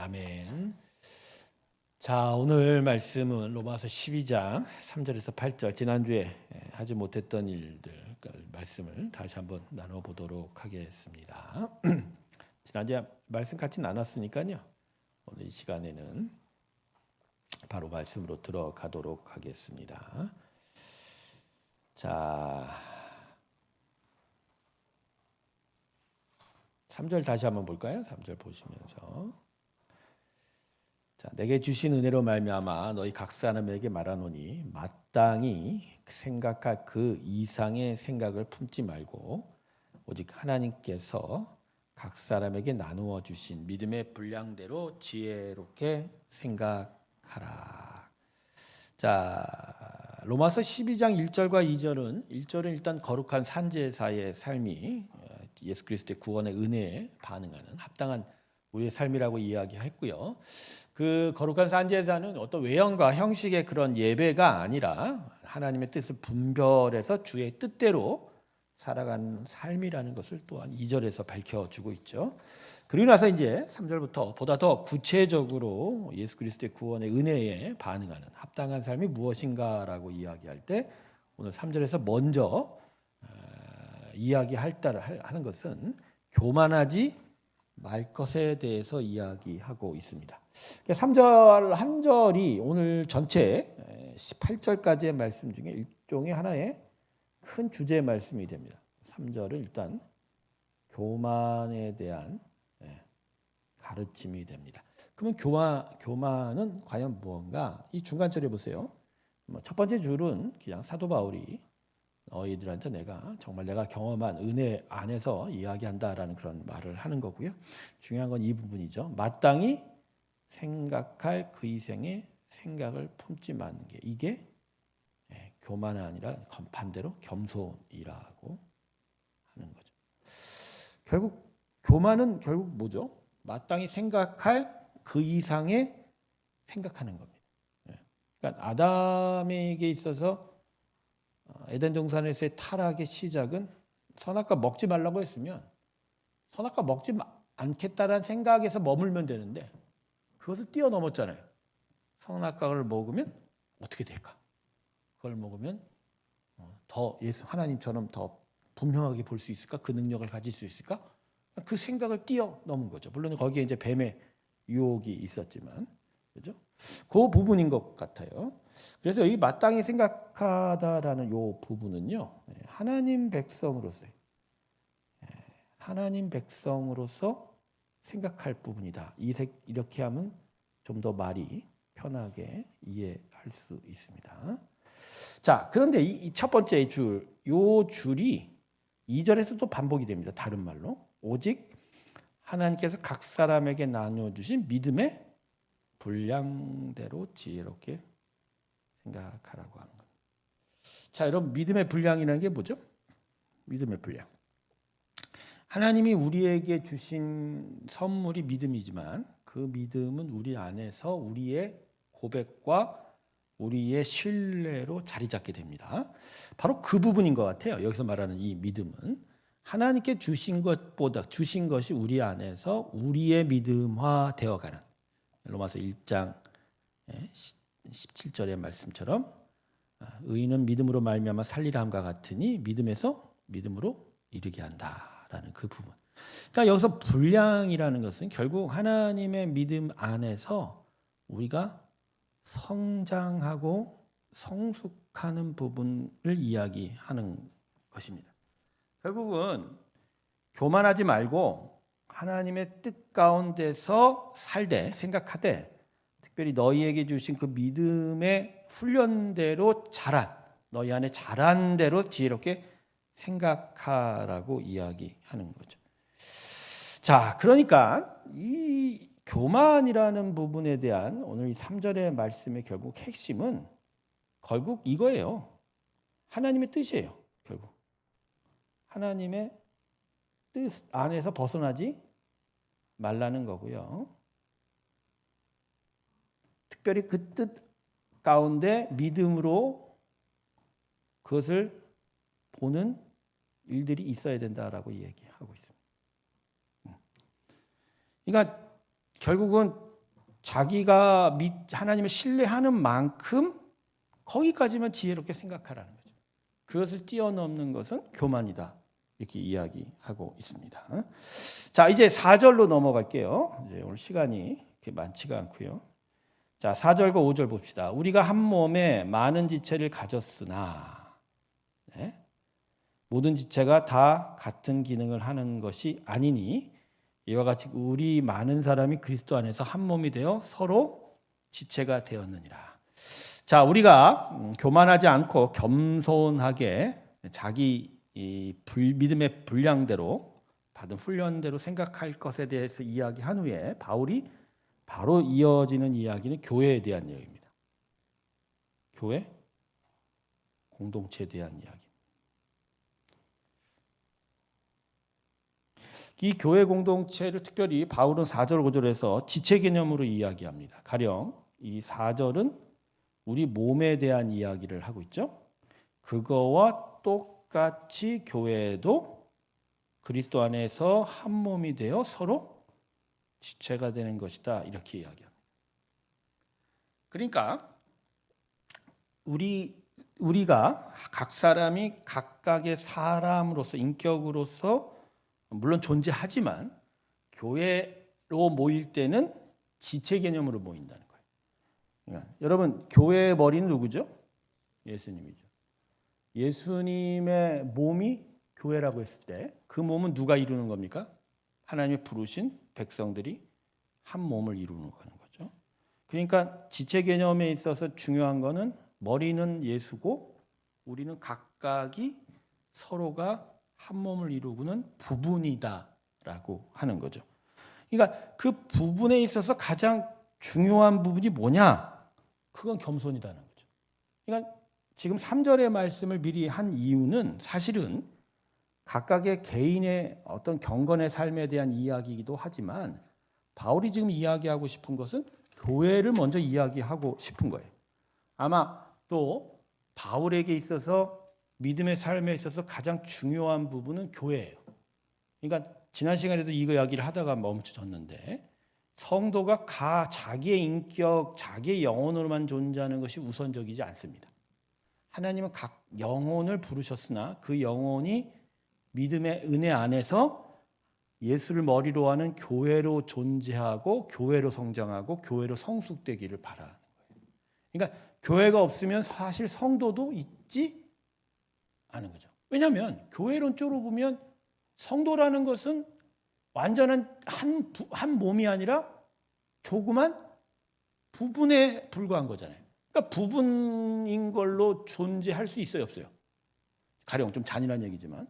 아멘. 자, 오늘 말씀은 로마서 12장 3절에서 8절, 지난주에 하지 못했던 일들 말씀을 다시 한번 나눠보도록 하겠습니다. 지난주에 말씀 같이 나눴으니까요, 오늘 이 시간에는 바로 말씀으로 들어가도록 하겠습니다. 자, 3절 다시 한번 볼까요? 3절 보시면서, 자, 내게 주신 은혜로 말미암아 너희 각 사람에게 말하노니 마땅히 생각할 그 이상의 생각을 품지 말고 오직 하나님께서 각 사람에게 나누어 주신 믿음의 분량대로 지혜롭게 생각하라. 자, 로마서 12장 1절과 2절은 1절은 일단 거룩한 산제사의 삶이 예수 그리스도의 구원의 은혜에 반응하는 합당한 우리의 삶이라고 이야기했고요. 그 거룩한 산제사는 어떤 외형과 형식의 그런 예배가 아니라 하나님의 뜻을 분별해서 주의 뜻대로 살아가는 삶이라는 것을 또한 2절에서 밝혀주고 있죠. 그리고 나서 이제 3절부터 보다 더 구체적으로 예수 그리스도의 구원의 은혜에 반응하는 합당한 삶이 무엇인가라고 이야기할 때 오늘 3절에서 먼저 하는 것은 교만하지 말 것에 대해서 이야기하고 있습니다. 3절 한 절이 오늘 전체 18절까지의 말씀 중에 일종의 하나의 큰 주제의 말씀이 됩니다. 3절은 일단 교만에 대한 가르침이 됩니다. 그러면 교만은 과연 무언가? 이 중간절에 보세요. 첫 번째 줄은 그냥 사도 바울이 너희들한테 내가 경험한 은혜 안에서 이야기한다라는 그런 말을 하는 거고요. 중요한 건 이 부분이죠. 마땅히 생각할 그 이상의 생각을 품지 마는 게 이게 교만이 아니라 반대로 겸손이라고 하는 거죠. 결국 교만은 뭐죠? 마땅히 생각할 그 이상의 생각하는 겁니다. 그러니까 아담에게 있어서 에덴 동산에서의 타락의 시작은 선악과 먹지 말라고 했으면 선악과 먹지 않겠다라는 생각에서 머물면 되는데 그것을 뛰어넘었잖아요. 선악과를 먹으면 어떻게 될까? 그걸 먹으면 더 예수 하나님처럼 더 분명하게 볼 수 있을까? 그 능력을 가질 수 있을까? 그 생각을 뛰어넘은 거죠. 물론 거기에 이제 뱀의 유혹이 있었지만, 그죠? 그 부분인 것 같아요. 그래서 여기 마땅히 생각하다라는 이 부분은요, 하나님 백성으로서 생각할 부분이다. 이렇게 하면 좀 더 말이 편하게 이해할 수 있습니다. 자, 그런데 이 첫 번째 이 줄이 2절에서 또 반복이 됩니다. 다른 말로 오직 하나님께서 각 사람에게 나눠주신 믿음의 분량대로 지혜롭게 생각하라고 하는 것. 자, 여러분, 믿음의 분량이라는 게 뭐죠? 믿음의 분량. 하나님이 우리에게 주신 선물이 믿음이지만 그 믿음은 우리 안에서 우리의 고백과 우리의 신뢰로 자리 잡게 됩니다. 바로 그 부분인 것 같아요. 여기서 말하는 이 믿음은 하나님께 주신 것이 우리 안에서 우리의 믿음화 되어가는 로마서 1장 17절의 말씀처럼 의인은 믿음으로 말미암아 살리라 함과 같으니 믿음에서 믿음으로 이르게 한다라는 그 부분. 그러니까 여기서 분량이라는 것은 결국 하나님의 믿음 안에서 우리가 성장하고 성숙하는 부분을 이야기하는 것입니다. 결국은 교만하지 말고 하나님의 뜻 가운데서 생각하되 특별히 너희에게 주신 그 믿음의 훈련대로 너희 안에 자란 대로 지혜롭게 생각하라고 이야기하는 거죠. 자, 그러니까 이 교만이라는 부분에 대한 오늘 이 3절의 말씀의 핵심은 이거예요. 하나님의 뜻이에요. 결국 하나님의 뜻 안에서 벗어나지 말라는 거고요. 특별히 그 뜻 가운데 믿음으로 그것을 보는 일들이 있어야 된다라고 얘기하고 있습니다. 그러니까 결국은 자기가 하나님을 신뢰하는 만큼 거기까지만 지혜롭게 생각하라는 거죠. 그것을 뛰어넘는 것은 교만이다. 이렇게 이야기하고 있습니다. 자, 이제 4절로 넘어갈게요. 이제 오늘 시간이 그렇게 많지가 않고요. 자, 4절과 5절 봅시다. 우리가 한 몸에 많은 지체를 가졌으나, 네? 모든 지체가 다 같은 기능을 하는 것이 아니니 이와 같이 우리 많은 사람이 그리스도 안에서 한 몸이 되어 서로 지체가 되었느니라. 자, 우리가 교만하지 않고 겸손하게 자기 믿음의 분량대로 받은 훈련대로 생각할 것에 대해서 이야기한 후에 바울이 바로 이어지는 이야기는 교회에 대한 이야기입니다. 교회 공동체에 대한 이야기. 이 교회 공동체를 특별히 바울은 4절 5절에서 지체 개념으로 이야기합니다. 가령 이 4절은 우리 몸에 대한 이야기를 하고 있죠. 그거와 똑같이 교회도 그리스도 안에서 한 몸이 되어 서로 지체가 되는 것이다. 이렇게 이야기합니다. 그러니까 우리가 각 사람이 각각의 사람으로서 인격으로서 물론 존재하지만 교회로 모일 때는 지체 개념으로 모인다는 거예요. 그러니까 여러분, 교회의 머리는 누구죠? 예수님이죠. 예수님의 몸이 교회라고 했을 때 그 몸은 누가 이루는 겁니까? 하나님의 부르신 백성들이 한 몸을 이루는 거죠. 그러니까 지체 개념에 있어서 중요한 거는 머리는 예수고 우리는 각각이 서로가 한 몸을 이루고는 부분이다라고 하는 거죠. 그러니까 그 부분에 있어서 가장 중요한 부분이 뭐냐? 그건 겸손이라는 거죠. 그러니까 지금 3절의 말씀을 미리 한 이유는 사실은 각각의 개인의 어떤 경건의 삶에 대한 이야기이기도 하지만 바울이 지금 이야기하고 싶은 것은 교회를 먼저 이야기하고 싶은 거예요. 아마 또 바울에게 있어서 믿음의 삶에 있어서 가장 중요한 부분은 교회예요. 그러니까 지난 시간에도 이거 이야기를 하다가 멈춰졌는데 성도가 자기의 인격, 자기의 영혼으로만 존재하는 것이 우선적이지 않습니다. 하나님은 각 영혼을 부르셨으나 그 영혼이 믿음의 은혜 안에서 예수를 머리로 하는 교회로 존재하고 교회로 성장하고 교회로 성숙되기를 바라는 거예요. 그러니까 교회가 없으면 사실 성도도 있지 않은 거죠. 왜냐하면 교회론적으로 보면 성도라는 것은 완전한 한 몸이 아니라 조그만 부분에 불과한 거잖아요. 그러니까 부분인 걸로 존재할 수 있어요, 없어요? 가령 좀 잔인한 얘기지만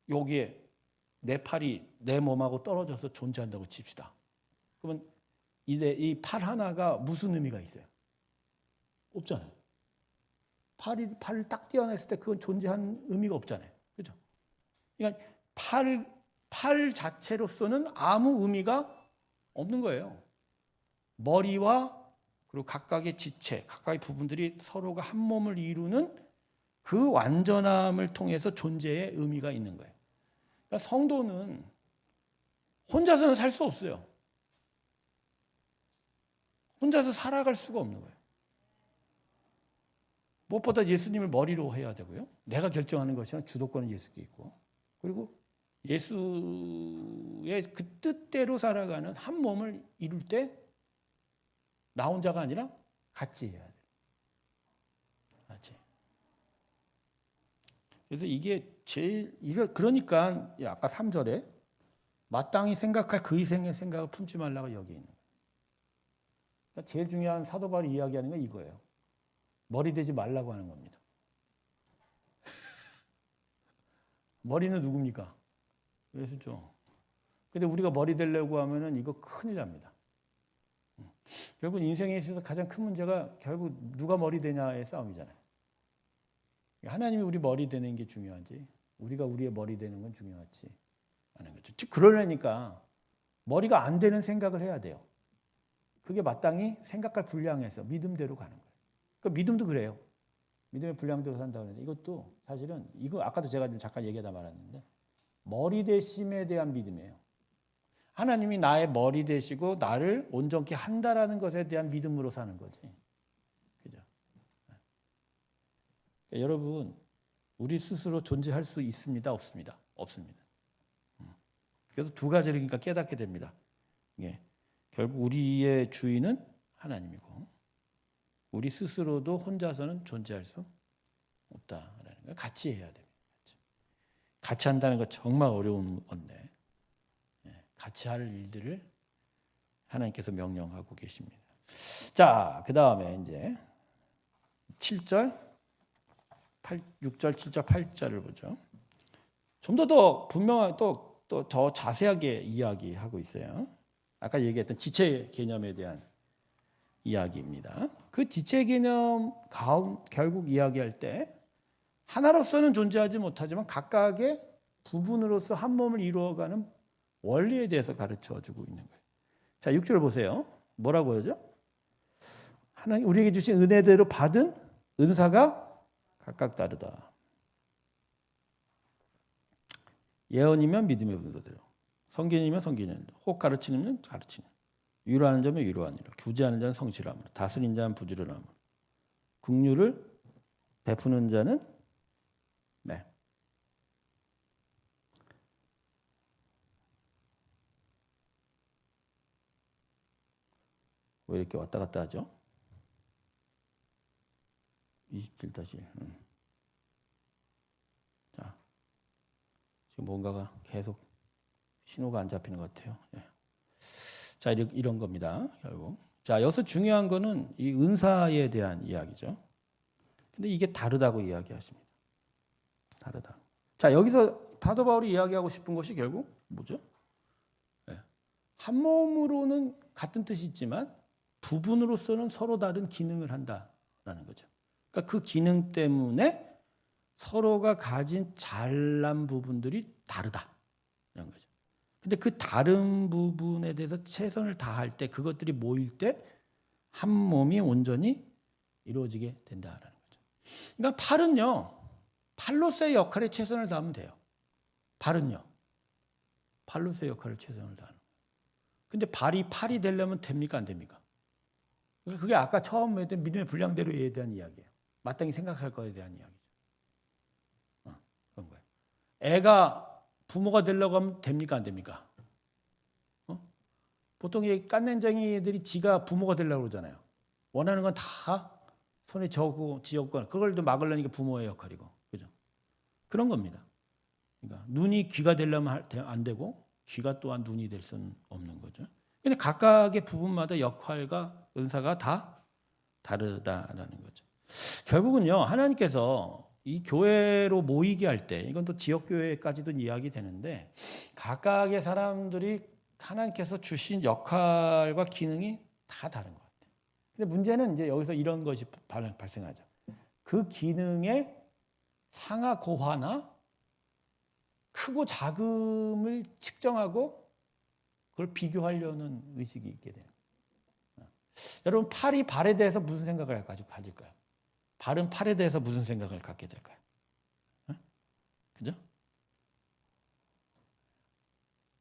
여기에 내 팔이 내 몸하고 떨어져서 존재한다고 칩시다. 그러면 이 팔 하나가 무슨 의미가 있어요? 없잖아요. 팔을 딱 떼어냈을 때 그건 존재한 의미가 없잖아요. 그죠? 그러니까 팔 자체로서는 아무 의미가 없는 거예요. 머리와 그리고 각각의 지체, 각각의 부분들이 서로가 한 몸을 이루는 그 완전함을 통해서 존재의 의미가 있는 거예요. 그러니까 성도는 혼자서는 살 수 없어요. 혼자서 살아갈 수가 없는 거예요. 무엇보다 예수님을 머리로 해야 되고요. 내가 결정하는 것이 아니라 주도권은 예수께 있고, 그리고 예수의 그 뜻대로 살아가는 한 몸을 이룰 때 나 혼자가 아니라 같이 해야 돼요. 같이. 그래서 이게 그러니까 아까 3절에 마땅히 생각할 그 이생의 생각을 품지 말라고 여기 있는 거예요. 그러니까 제일 중요한 사도 바울이 이야기하는 건 이거예요. 머리 되지 말라고 하는 겁니다. 머리는 누굽니까? 예수죠. 근데 우리가 머리 되려고 하면은 이거 큰일 납니다. 결국 인생에 있어서 가장 큰 문제가 결국 누가 머리 되냐의 싸움이잖아요. 하나님이 우리 머리 되는 게 중요하지 우리가 우리의 머리 되는 건 중요하지 않은 거죠. 즉 그러려니까 머리가 안 되는 생각을 해야 돼요. 그게 마땅히 생각할 분량에서 믿음대로 가는 거예요. 그러니까 믿음도 그래요. 믿음의 분량대로 산다고 하는데 이것도 사실은 이거 아까도 제가 잠깐 얘기하다 말았는데 머리 대심에 대한 믿음이에요. 하나님이 나의 머리 되시고 나를 온전케 한다라는 것에 대한 믿음으로 사는 거지. 그죠? 그러니까 여러분, 우리 스스로 존재할 수 있습니다, 없습니다? 없습니다. 그래서 두 가지를 그러니까 깨닫게 됩니다. 예. 결국 우리의 주인은 하나님이고 우리 스스로도 혼자서는 존재할 수 없다라는 걸 같이 해야 됩니다. 같이 한다는 거 정말 어려운 건데 같이 할 일들을 하나님께서 명령하고 계십니다. 자, 그 다음에 이제 7절, 6절, 7절, 8절을 보죠. 좀 더 분명하게 또 더 자세하게 이야기하고 있어요. 아까 얘기했던 지체 개념에 대한 이야기입니다. 그 지체 개념 결국 이야기할 때 하나로서는 존재하지 못하지만 각각의 부분으로서 한 몸을 이루어가는 원리에 대해서 가르쳐주고 있는 거예요. 자, 6절 보세요. 뭐라고 하죠? 하나님 우리에게 주신 은혜대로 받은 은사가 각각 다르다. 예언이면 믿음의 분도대로, 선견이면 선견이면, 혹 가르치는 가르치는, 위로하는 자면 위로하는 일, 규제하는 자는 성실함으로, 다스리는 자는 부지런함으로, 긍휼을 베푸는 자는 네. 왜 이렇게 왔다 갔다 하죠? 27-1. 자, 지금 뭔가가 계속 신호가 안 잡히는 것 같아요. 네. 자, 이런 겁니다. 결국. 자, 여기서 중요한 거는 이 은사에 대한 이야기죠. 근데 이게 다르다고 이야기하십니다. 다르다. 자, 여기서 사도 바울이 이야기하고 싶은 것이 결국 뭐죠? 네. 한 몸으로는 같은 뜻이 있지만 부분으로서는 서로 다른 기능을 한다라는 거죠. 그러니까 그 기능 때문에 서로가 가진 잘난 부분들이 다르다. 이런 거죠. 근데 그 다른 부분에 대해서 최선을 다할 때 그것들이 모일 때 한 몸이 온전히 이루어지게 된다라는 거죠. 그러니까 팔은요. 팔로서의 역할에 최선을 다하면 돼요. 발은요. 팔로서의 역할에 최선을 다하는 거예요. 근데 발이 팔이 되려면 됩니까? 안 됩니까? 그게 아까 처음 했던 믿음의 분량대로에 대한 이야기예요. 마땅히 생각할 거에 대한 이야기죠. 그런 거예요. 애가 부모가 되려고 하면 됩니까? 안 됩니까? 보통 이 깐난쟁이들이 지가 부모가 되려고 그러잖아요. 원하는 건 다 손에 쥐었고 그걸 또 막으려는 게 부모의 역할이고. 그죠? 그런 겁니다. 그러니까 눈이 귀가 되려면 안 되고 귀가 또한 눈이 될 수는 없는 거죠. 근데 각각의 부분마다 역할과 은사가 다 다르다라는 거죠. 결국은요, 하나님께서 이 교회로 모이게 할 때, 이건 또 지역교회까지도 이야기 되는데, 각각의 사람들이 하나님께서 주신 역할과 기능이 다 다른 것 같아요. 근데 문제는 이제 여기서 이런 것이 발생하죠. 그 기능의 상하 고하나 크고 작음을 측정하고 그걸 비교하려는 의식이 있게 돼요. 여러분, 팔이 발에 대해서 무슨 생각을 가질까요? 발은 팔에 대해서 무슨 생각을 갖게 될까요? 그죠?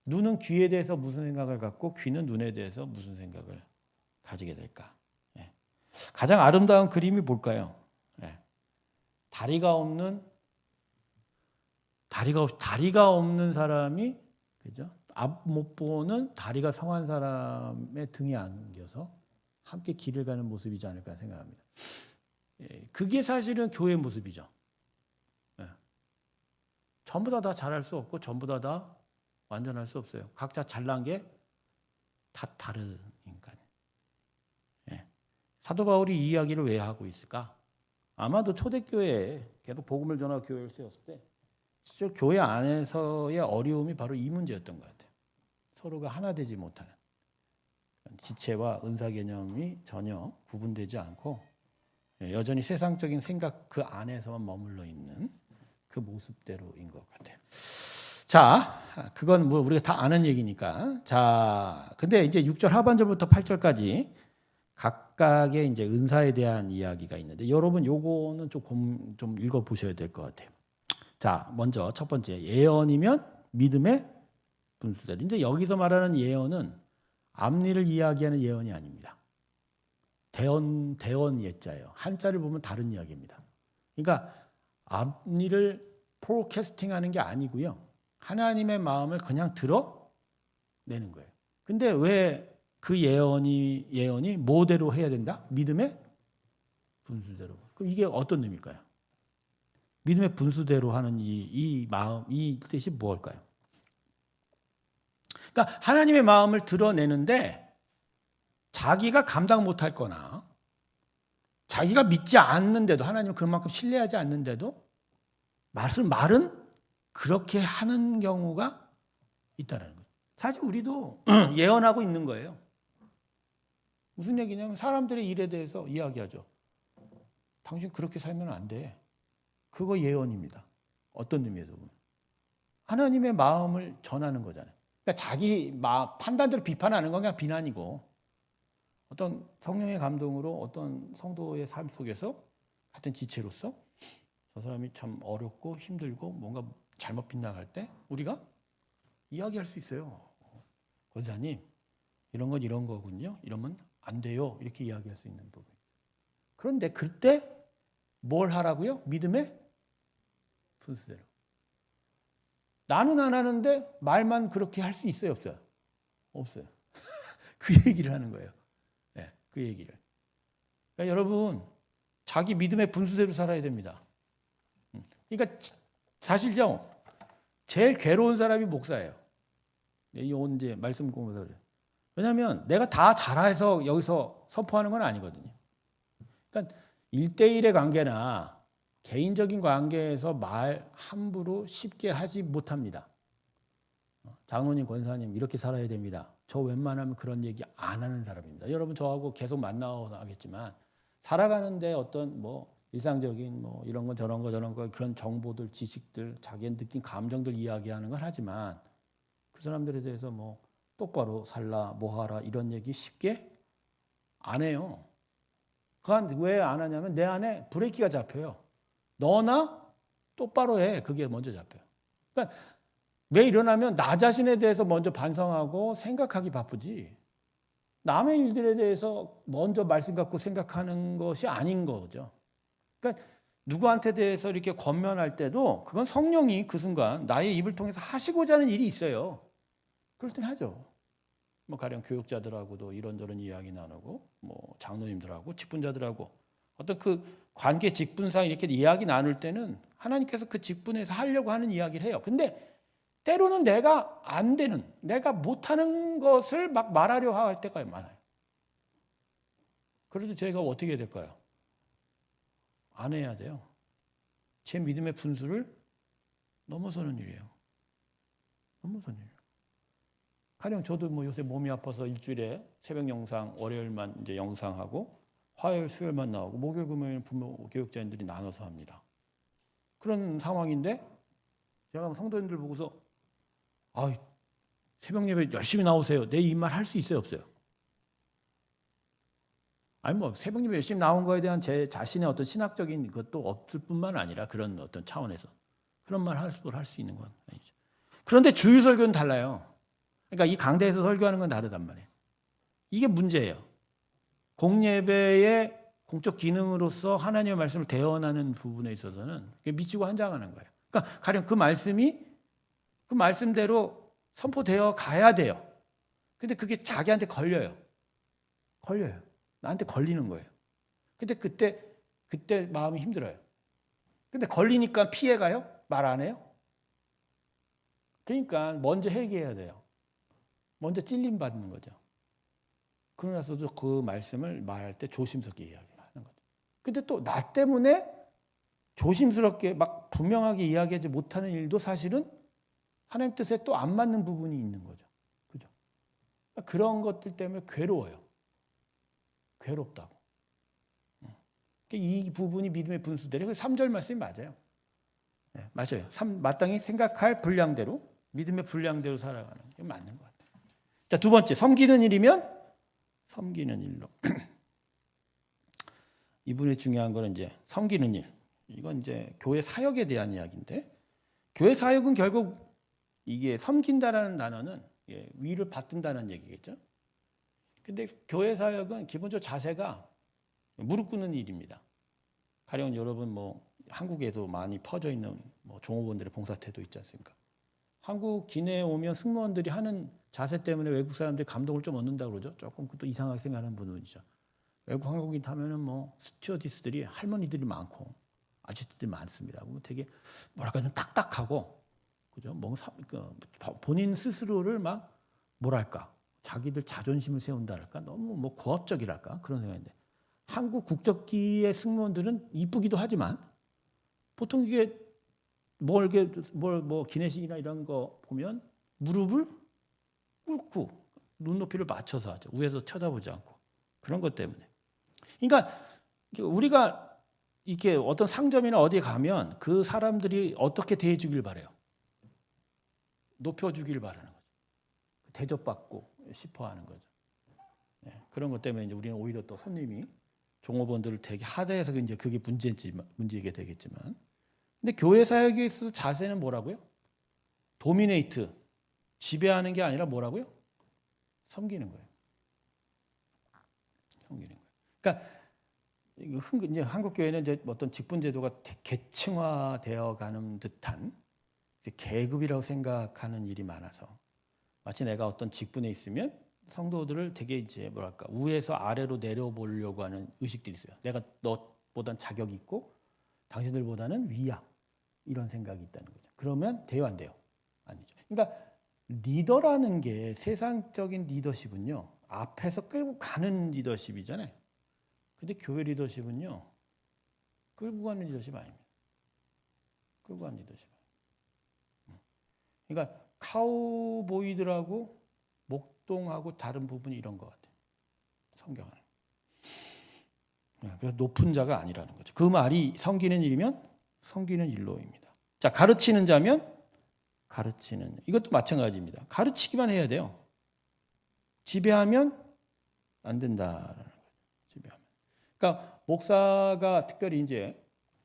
눈은 귀에 대해서 무슨 생각을 갖고 귀는 눈에 대해서 무슨 생각을 가지게 될까? 가장 아름다운 그림이 뭘까요? 다리가 없는 사람이, 그죠? 앞 못 보는 다리가 성한 사람의 등에 안겨서 함께 길을 가는 모습이지 않을까 생각합니다. 그게 사실은 교회의 모습이죠. 전부 다 잘할 수 없고 전부 다 완전할 수 없어요. 각자 잘난 게 다 다르니까요. 사도 바울이 이 이야기를 왜 하고 있을까? 아마도 초대교회에 계속 복음을 전하고 교회를 세웠을 때 실제 교회 안에서의 어려움이 바로 이 문제였던 것 같아요. 서로가 하나 되지 못하는, 지체와 은사 개념이 전혀 구분되지 않고 여전히 세상적인 생각 그 안에서만 머물러 있는 그 모습대로인 것 같아요. 자, 그건 뭐 우리가 다 아는 얘기니까. 자, 근데 이제 6절 하반절부터 8절까지 각각의 이제 은사에 대한 이야기가 있는데 여러분 요거는 좀 읽어 보셔야 될 것 같아요. 자, 먼저 첫 번째, 예언이면 믿음의 분수대로. 근데 여기서 말하는 예언은 앞니를 이야기하는 예언이 아닙니다. 대언 예자예요. 한자를 보면 다른 이야기입니다. 그러니까 앞니를 포캐스팅하는 게 아니고요. 하나님의 마음을 그냥 드러내는 거예요. 근데 왜 그 예언이 뭐대로 해야 된다? 믿음의 분수대로. 그럼 이게 어떤 의미일까요? 믿음의 분수대로 하는 이 마음, 이 뜻이 무엇일까요? 그러니까 하나님의 마음을 드러내는데 자기가 감당 못할 거나 자기가 믿지 않는데도, 하나님을 그만큼 신뢰하지 않는데도 말은 그렇게 하는 경우가 있다는 거예요. 사실 우리도 예언하고 있는 거예요. 무슨 얘기냐면 사람들의 일에 대해서 이야기하죠. 당신 그렇게 살면 안 돼. 그거 예언입니다. 어떤 의미에서 보면. 하나님의 마음을 전하는 거잖아요. 그러니까 자기 판단대로 비판하는 건 그냥 비난이고, 어떤 성령의 감동으로 어떤 성도의 삶 속에서 같은 지체로서 저 사람이 참 어렵고 힘들고 뭔가 잘못 빗나갈 때 우리가 이야기할 수 있어요. 권사님, 이런 건 이런 거군요. 이러면 안 돼요. 이렇게 이야기할 수 있는 부분. 그런데 그때 뭘 하라고요? 믿음의 분수대로. 나는 안 하는데 말만 그렇게 할 수 있어요, 없어요? 없어요. 그 얘기를 하는 거예요. 네, 그 얘기를. 그러니까 여러분, 자기 믿음의 분수대로 살아야 됩니다. 그러니까 사실요, 제일 괴로운 사람이 목사예요. 이건 이제 말씀 공부해서 그래요. 왜냐하면 내가 다 잘해서 여기서 선포하는 건 아니거든요. 그러니까 1대1의 관계나 개인적인 관계에서 말 함부로 쉽게 하지 못합니다. 장로님, 권사님 이렇게 살아야 됩니다. 저 웬만하면 그런 얘기 안 하는 사람입니다. 여러분 저하고 계속 만나겠지만 살아가는데 어떤 일상적인 이런 거 저런 거 그런 정보들, 지식들, 자기의 느낀 감정들 이야기하는 걸 하지만 그 사람들에 대해서 똑바로 살라, 하라 이런 얘기 쉽게 안 해요. 그건 왜 안 하냐면 내 안에 브레이크가 잡혀요. 너나 똑바로 해. 그게 먼저 잡혀요. 그러니까 왜 일어나면 나 자신에 대해서 먼저 반성하고 생각하기 바쁘지, 남의 일들에 대해서 먼저 말씀 갖고 생각하는 것이 아닌 거죠. 그러니까 누구한테 대해서 이렇게 권면할 때도 그건 성령이 그 순간 나의 입을 통해서 하시고자 하는 일이 있어요. 그럴 땐 하죠. 가령 교육자들하고도 이런저런 이야기 나누고, 장로님들하고, 직분자들하고, 어떤 그 관계 직분상 이렇게 이야기 나눌 때는 하나님께서 그 직분에서 하려고 하는 이야기를 해요. 근데 때로는 내가 안 되는, 내가 못하는 것을 막 말하려 할 때가 많아요. 그래도 제가 어떻게 해야 될까요? 안 해야 돼요. 제 믿음의 분수를 넘어서는 일이에요. 넘어서는 일이에요. 가령 저도 요새 몸이 아파서 일주일에 새벽 영상, 월요일만 이제 영상하고 화요일, 수요일만 나오고 목요일, 금요일 부모 교육자님들이 나눠서 합니다. 그런 상황인데 제가 성도님들 보고서 새벽 예배 열심히 나오세요. 내 이 말 할 수 있어요, 없어요? 아니 새벽 예배 열심히 나온 거에 대한 제 자신의 어떤 신학적인 것도 없을 뿐만 아니라 그런 어떤 차원에서 그런 말 할 수 있는 건 아니죠. 그런데 주일 설교는 달라요. 그러니까 이 강대에서 설교하는 건 다르단 말이에요. 이게 문제예요. 공예배의 공적 기능으로서 하나님의 말씀을 대언하는 부분에 있어서는 미치고 환장하는 거예요. 그러니까 가령 그 말씀이 그 말씀대로 선포되어 가야 돼요. 근데 그게 자기한테 걸려요. 나한테 걸리는 거예요. 근데 그때 마음이 힘들어요. 근데 걸리니까 피해가요? 말 안 해요? 그러니까 먼저 회개해야 돼요. 먼저 찔림 받는 거죠. 그러나서도 그 말씀을 말할 때 조심스럽게 이야기하는 거죠. 근데 또 나 때문에 조심스럽게 막 분명하게 이야기하지 못하는 일도 사실은 하나님 뜻에 또 안 맞는 부분이 있는 거죠. 그죠? 그런 것들 때문에 괴로워요. 괴롭다고. 이 부분이 믿음의 분수대로 3절 말씀이 맞아요. 네, 맞아요. 마땅히 생각할 분량대로, 믿음의 분량대로 살아가는 게 맞는 것 같아요. 자, 두 번째, 섬기는 일이면 섬기는 일로. 이분이 중요한 거는 이제 섬기는 일. 이건 이제 교회 사역에 대한 이야기인데, 교회 사역은 결국 이게 섬긴다라는 단어는 위를 받든다는 얘기겠죠. 근데 교회 사역은 기본적으로 자세가 무릎 꿇는 일입니다. 가령 여러분 뭐 한국에도 많이 퍼져 있는 뭐 종업원들의 봉사태도 있지 않습니까? 한국 기내에 오면 승무원들이 하는 자세 때문에 외국 사람들이 감동을 좀 얻는다고 그러죠. 조금 또 이상하게 생각하는 분이죠. 외국 항공기 타면은 뭐 스튜어디스들이 할머니들이 많고 아저씨들이 많습니다. 뭐 되게 뭐랄까 좀 딱딱하고 그죠? 본인 스스로를 막 뭐랄까 자기들 자존심을 세운다랄까 너무 뭐 고압적이랄까 그런 생각인데 한국 국적기의 승무원들은 이쁘기도 하지만 보통 이게 뭐 기내식이나 이런 거 보면 무릎을 꿇고 눈높이를 맞춰서 하죠. 위에서 쳐다보지 않고 그런 것 때문에. 그러니까 우리가 이렇게 어떤 상점이나 어디에 가면 그 사람들이 어떻게 대해주길 바래요. 높여주길 바라는 거죠. 대접받고 싶어하는 거죠. 그런 것 때문에 이제 우리는 오히려 또 손님이 종업원들을 되게 하대해서 이제 그게 문제게 되겠지만, 근데 교회 사역에 있어서 자세는 뭐라고요? 도미네이트, 지배하는 게 아니라 뭐라고요? 섬기는 거예요. 섬기는 거예요. 그러니까 이제 한국 교회는 이제 어떤 직분 제도가 계층화되어 가는 듯한 계급이라고 생각하는 일이 많아서 마치 내가 어떤 직분에 있으면 성도들을 되게 이제 뭐랄까 위에서 아래로 내려보려고 하는 의식들이 있어요. 내가 너보단 자격이 있고 당신들보다는 위야 이런 생각이 있다는 거죠. 그러면 돼요, 안 돼요? 아니죠. 그러니까 리더라는 게 세상적인 리더십은요 앞에서 끌고 가는 리더십이잖아요. 근데 교회 리더십은요 끌고 가는 리더십 아닙니다. 끌고 가는 리더십. 그러니까 카우보이들하고 목동하고 다른 부분이 이런 것 같아요. 성경은. 그래서 높은 자가 아니라는 거죠. 그 말이 섬기는 일이면 섬기는 일로입니다. 자, 가르치는 자면 가르치는 이것도 마찬가지입니다. 가르치기만 해야 돼요. 지배하면 안 된다라는 거죠. 지배하면. 그러니까 목사가 특별히 이제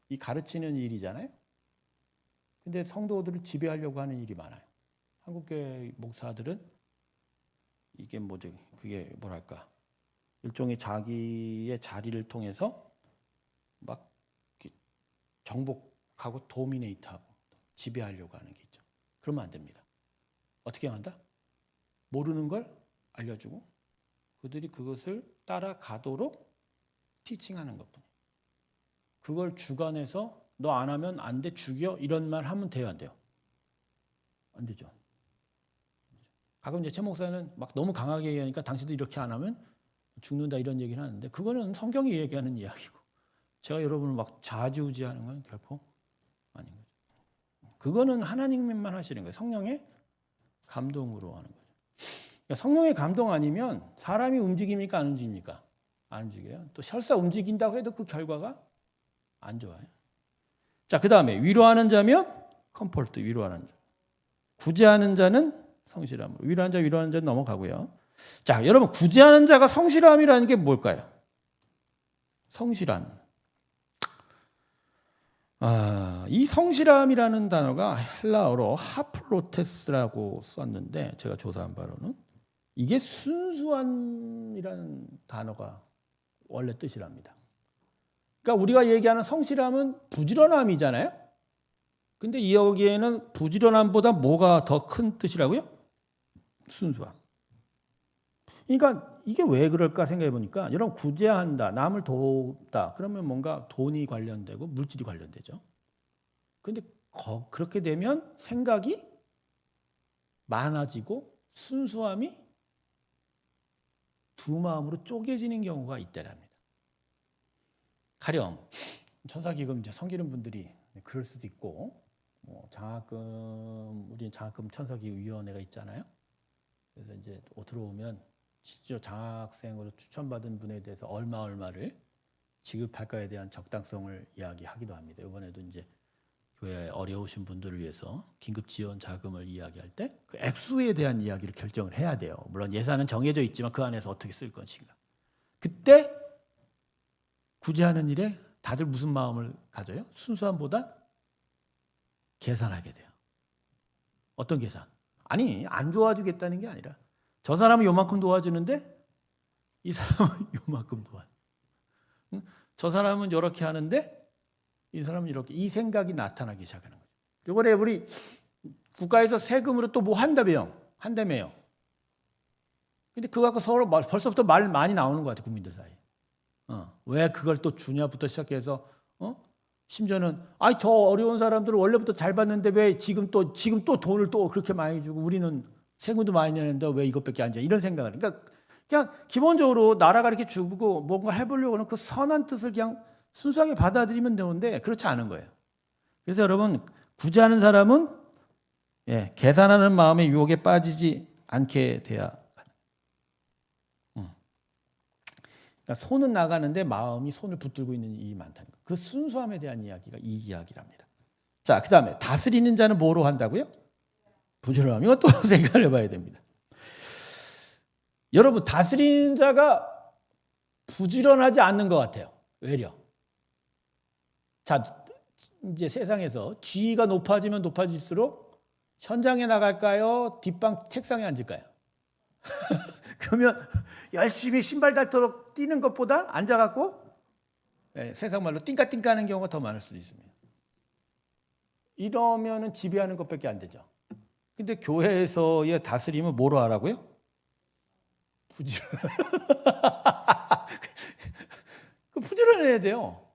이 가르치는 일이잖아요. 근데 성도들을 지배하려고 하는 일이 많아요. 한국교회 목사들은 이게 뭐죠? 그게 뭐랄까? 일종의 자기의 자리를 통해서 막 정복하고 도미네이트하고 지배하려고 하는 게 있죠. 그러면 안 됩니다. 어떻게 한다? 모르는 걸 알려주고 그들이 그것을 따라가도록 티칭하는 것뿐이에요. 그걸 주관해서 너 안 하면 안 돼, 죽여 이런 말 하면 돼요, 안 돼요? 안 되죠. 가끔 이제 최 목사는 막 너무 강하게 얘기하니까 당신도 이렇게 안 하면 죽는다 이런 얘기를 하는데 그거는 성경이 얘기하는 이야기고 제가 여러분을 막 좌지우지하는 건 결코 아닌 거죠. 그거는 하나님만 하시는 거예요. 성령의 감동으로 하는 거죠. 그러니까 성령의 감동 아니면 사람이 움직입니까? 안 움직입니까? 안 움직여요. 또 설사 움직인다고 해도 그 결과가 안 좋아요. 자, 그 다음에 위로하는 자면 컴포트, 위로하는 자. 구제하는 자는 성실함으로. 위로하는 자는 넘어가고요. 자, 여러분 구제하는 자가 성실함이라는 게 뭘까요? 성실함. 이 성실함이라는 단어가 헬라어로 하플로테스라고 썼는데 제가 조사한 바로는 이게 순수함이라는 단어가 원래 뜻이랍니다. 그러니까 우리가 얘기하는 성실함은 부지런함이잖아요. 근데 여기에는 부지런함보다 뭐가 더 큰 뜻이라고요? 순수함. 그러니까 이게 왜 그럴까 생각해 보니까 여러분 구제한다, 남을 돕다 그러면 뭔가 돈이 관련되고 물질이 관련되죠. 근데 그렇게 되면 생각이 많아지고 순수함이 두 마음으로 쪼개지는 경우가 있다랍니다. 가령 천사기금 이제 섬기는 분들이 그럴 수도 있고 뭐 장학금 우리 장학금 천사기금위원회가 있잖아요. 그래서 이제 들어오면 실제로 장학생으로 추천받은 분에 대해서 얼마를 지급할까에 대한 적당성을 이야기하기도 합니다. 이번에도 이제 교회에 어려우신 분들을 위해서 긴급 지원 자금을 이야기할 때 그 액수에 대한 이야기를 결정을 해야 돼요. 물론 예산은 정해져 있지만 그 안에서 어떻게 쓸 것인가. 그때 구제하는 일에 다들 무슨 마음을 가져요? 순수함보다 계산하게 돼요. 어떤 계산? 아니, 안 도와주겠다는 게 아니라 저 사람은 요만큼 도와주는데 이 사람은 요만큼 도와줘. 저 사람은 이렇게 하는데 이 사람은 이렇게, 이 생각이 나타나기 시작하는 거죠. 이번에 우리 국가에서 세금으로 또 뭐 한다며요. 근데 그거 갖고 서로 벌써부터 말 많이 나오는 것 같아, 국민들 사이에. 왜 그걸 또 주냐부터 시작해서, 심지어는, 저 어려운 사람들은 원래부터 잘 받는데 왜 지금 또 돈을 또 그렇게 많이 주고 우리는 세금도 많이 내는데 왜 이것밖에 안 줘? 이런 생각을. 그러니까 그냥 기본적으로 나라가 이렇게 주고 뭔가 해보려고 하는 그 선한 뜻을 그냥 순수하게 받아들이면 되는데 그렇지 않은 거예요. 그래서 여러분, 구제하는 사람은 계산하는 마음의 유혹에 빠지지 않게 돼야. 그러니까 손은 나가는데 마음이 손을 붙들고 있는 일이 많다는 거. 그 순수함에 대한 이야기가 이 이야기랍니다. 자, 그 다음에 다스리는 자는 뭐로 한다고요? 부지런함. 이것도 생각을 해봐야 됩니다. 여러분, 다스리는 자가 부지런하지 않는 것 같아요. 왜요? 자, 이제 세상에서 지위가 높아지면 높아질수록 현장에 나갈까요? 뒷방 책상에 앉을까요? 그러면 열심히 신발 닳도록 뛰는 것보다 앉아갖고 세상 말로 띵까띵까 하는 경우가 더 많을 수도 있습니다. 이러면은 지배하는 것밖에 안 되죠. 근데 교회에서의 다스림은 뭐로 하라고요? 부지런. 부지런해야 돼요.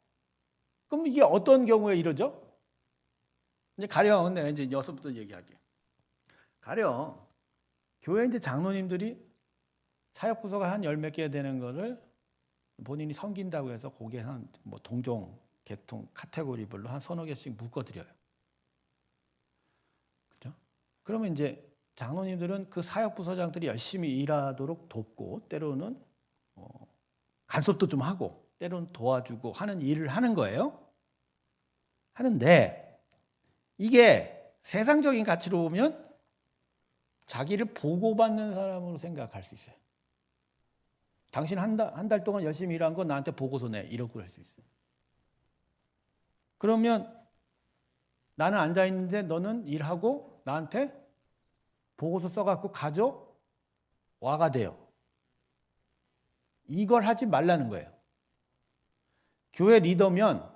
그럼 이게 어떤 경우에 이러죠? 이제 가령 내가 이제 여기서부터 얘기할게요. 가령 교회 이제 장로님들이 사역 부서가 한 10몇 개 되는 거를 본인이 섬긴다고 해서 거기에 한 뭐 동종, 계통, 카테고리별로 한 서너 개씩 묶어드려요. 그죠? 그러면 이제 장로님들은 그 사역 부서장들이 열심히 일하도록 돕고 때로는 간섭도 좀 하고 때로는 도와주고 하는 일을 하는 거예요. 하는데 이게 세상적인 가치로 보면 자기를 보고받는 사람으로 생각할 수 있어요. 당신 한 달 동안 열심히 일한 거 나한테 보고서 내. 이러고 할 수 있어요. 그러면 나는 앉아있는데 너는 일하고 나한테 보고서 써갖고 가져와가 돼요. 이걸 하지 말라는 거예요. 교회 리더면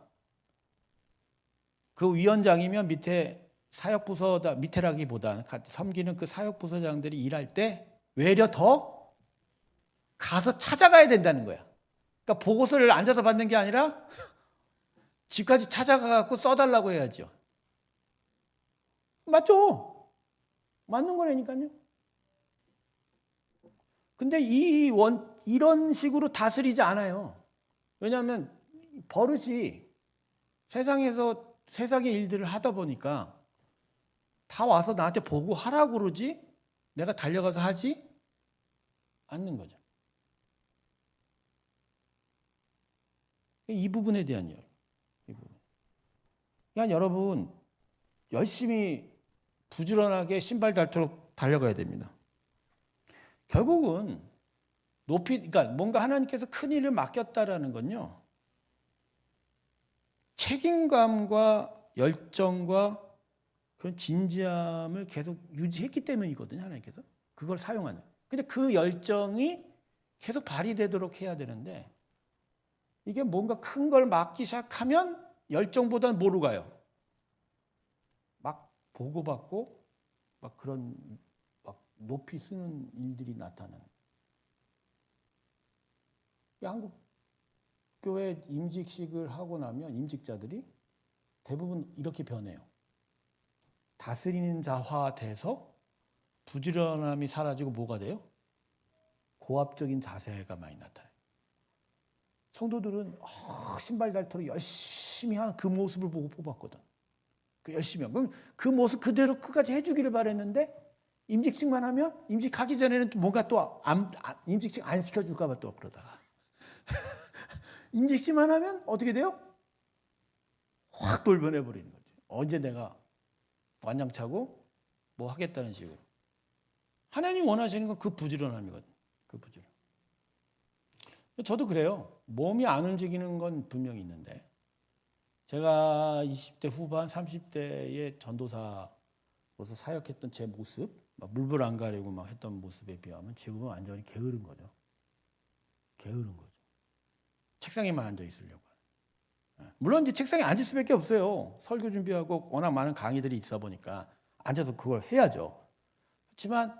그 위원장이면 밑에 사역부서다, 밑에라기보다 섬기는 그 사역부서장들이 일할 때 외려 더 가서 찾아가야 된다는 거야. 그러니까 보고서를 앉아서 받는 게 아니라 집까지 찾아가갖고 써달라고 해야죠. 맞죠? 맞는 거라니까요. 근데 이런 식으로 다스리지 않아요. 왜냐하면 버릇이 세상의 일들을 하다 보니까 다 와서 나한테 보고하라고 그러지 내가 달려가서 하지 않는 거죠. 이 부분에 대한 이야기. 그러니까 여러분 열심히 부지런하게 신발 닳도록 달려가야 됩니다. 결국은 그러니까 뭔가 하나님께서 큰 일을 맡겼다라는 건요. 책임감과 열정과 그런 진지함을 계속 유지했기 때문이거든요. 하나님께서. 그걸 사용하는. 근데 그 열정이 계속 발휘되도록 해야 되는데 이게 뭔가 큰 걸 맡기 시작하면 열정보다는 뭐로 가요? 막 보고받고 막 그런 막 높이 쓰는 일들이 나타나는. 한국 교회 임직식을 하고 나면 임직자들이 대부분 이렇게 변해요. 다스리는 자화 돼서 부지런함이 사라지고 뭐가 돼요? 고압적인 자세가 많이 나타나요. 성도들은 신발 닳도록 열심히 한 그 모습을 보고 뽑았거든. 그 열심히 한. 그럼 그 모습 그대로 끝까지 해주기를 바랬는데 임직식만 하면 임직하기 전에는 뭔가 또 임직식 안 시켜줄까 봐 또 그러다가 임직식만 하면 어떻게 돼요? 확 돌변해버리는 거죠. 언제 내가 완장차고 뭐 하겠다는 식으로. 하나님 원하시는 건 그 부지런함이거든. 그 부지런. 저도 그래요. 몸이 안 움직이는 건 분명히 있는데 제가 20대 후반 30대의 전도사로서 사역했던 제 모습 막 물불 안 가리고 막 했던 모습에 비하면 지금은 완전히 게으른 거죠. 게으른 거죠. 책상에만 앉아 있으려고. 물론 이제 책상에 앉을 수밖에 없어요. 설교 준비하고 워낙 많은 강의들이 있어 보니까 앉아서 그걸 해야죠. 그렇지만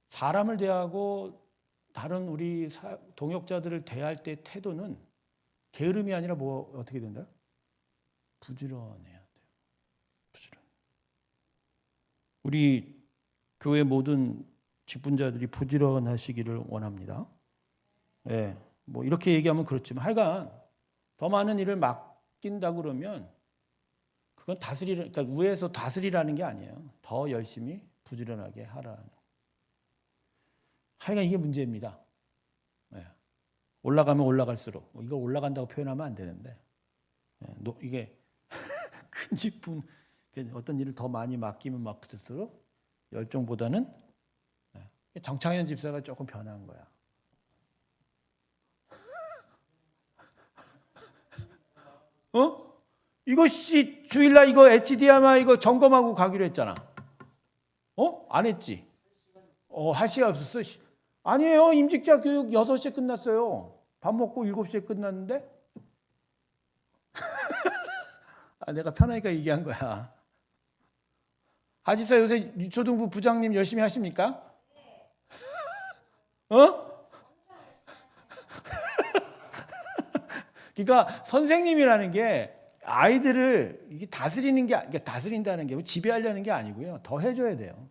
사람을 대하고 다른 우리 동역자들을 대할 때 태도는 게으름이 아니라 뭐 어떻게 된다? 부지런해야 돼요. 부지런. 우리 교회 모든 직분자들이 부지런하시기를 원합니다. 예, 뭐 이렇게 얘기하면 그렇지만 하여간 더 많은 일을 맡긴다 그러면 그건 그러니까 위에서 다스리라는 게 아니에요. 더 열심히 부지런하게 하라는. 하여간 이게 문제입니다. 예. 올라가면 올라갈수록 이거 올라간다고 표현하면 안 되는데 이게 큰 직분 어떤 일을 더 많이 맡기면 맡을수록 열정보다는 정창현 집사가 조금 변한 거야. 이거 주일날 이거 HDMI 이거 점검하고 가기로 했잖아. 안 했지? 할 시간 없었어. 아니에요. 임직자 교육 6시에 끝났어요. 밥 먹고 7시에 끝났는데? 내가 편하니까 얘기한 거야. 하집사 요새 유초등부 부장님 열심히 하십니까? 그러니까 선생님이라는 게 아이들을 이게 다스리는 게, 그러니까 다스린다는 게 지배하려는 게 아니고요. 더 해줘야 돼요.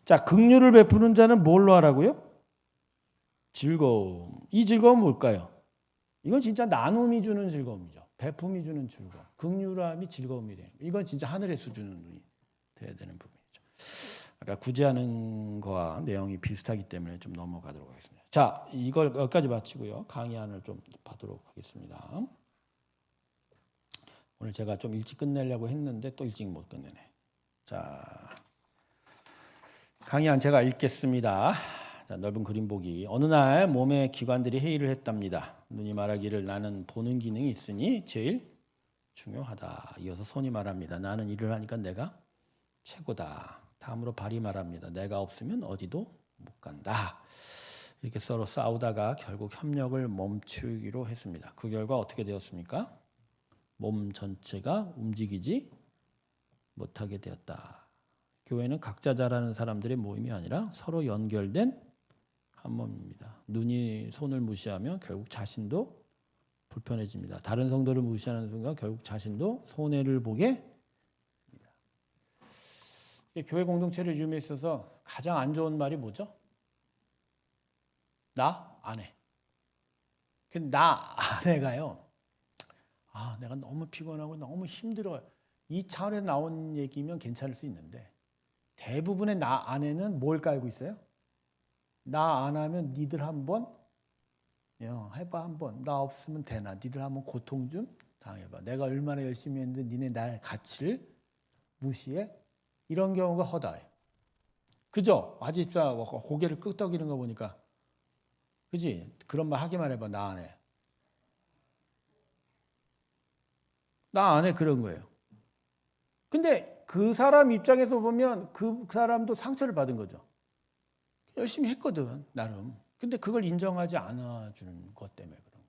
자, 긍휼을 베푸는 자는 뭘로 하라고요? 즐거움. 이 즐거움은 뭘까요? 이건 진짜 나눔이 주는 즐거움이죠. 베품이 주는 즐거움. 긍휼함이 즐거움이 되는 거예요. 이건 진짜 하늘의 수준이 돼야 되는 부분이죠. 아까 구제하는 거와 내용이 비슷하기 때문에 좀 넘어가도록 하겠습니다. 자, 이걸 여기까지 마치고요. 강의안을 좀 받도록 하겠습니다. 오늘 제가 좀 일찍 끝내려고 했는데 또 일찍 못 끝내네. 자, 강의안 제가 읽겠습니다. 자, 넓은 그림 보기. 어느 날 몸의 기관들이 회의를 했답니다. 눈이 말하기를 나는 보는 기능이 있으니 제일 중요하다. 이어서 손이 말합니다. 나는 일을 하니까 내가 최고다. 다음으로 발이 말합니다. 내가 없으면 어디도 못 간다. 이렇게 서로 싸우다가 결국 협력을 멈추기로 했습니다. 그 결과 어떻게 되었습니까? 몸 전체가 움직이지 못하게 되었다. 교회는 각자 잘하는 사람들의 모임이 아니라 서로 연결된 한 몸입니다. 눈이 손을 무시하면 결국 자신도 불편해집니다. 다른 성도를 무시하는 순간 결국 자신도 손해를 보게 됩니다. 교회 공동체를 이루에 있어서 가장 안 좋은 말이 뭐죠? 나 아내. 근데 나 아내가요. 내가 너무 피곤하고 너무 힘들어요. 이 차원에 나온 얘기면 괜찮을 수 있는데 대부분의 나 아내는 뭘 깔고 있어요? 나 안 하면 니들 한번 해봐 한번. 나 없으면 되나? 니들 한번 고통 좀 당해봐. 내가 얼마나 열심히 했는데 니네 나의 가치를 무시해? 이런 경우가 허다해. 그죠? 아집사 고개를 끄덕이는 거 보니까 그지? 그런 말 하기만 해봐. 나 안 해. 나 안 해. 그런 거예요. 근데 그 사람 입장에서 보면 그 사람도 상처를 받은 거죠. 열심히 했거든, 나름. 근데 그걸 인정하지 않아 주는 것 때문에 그런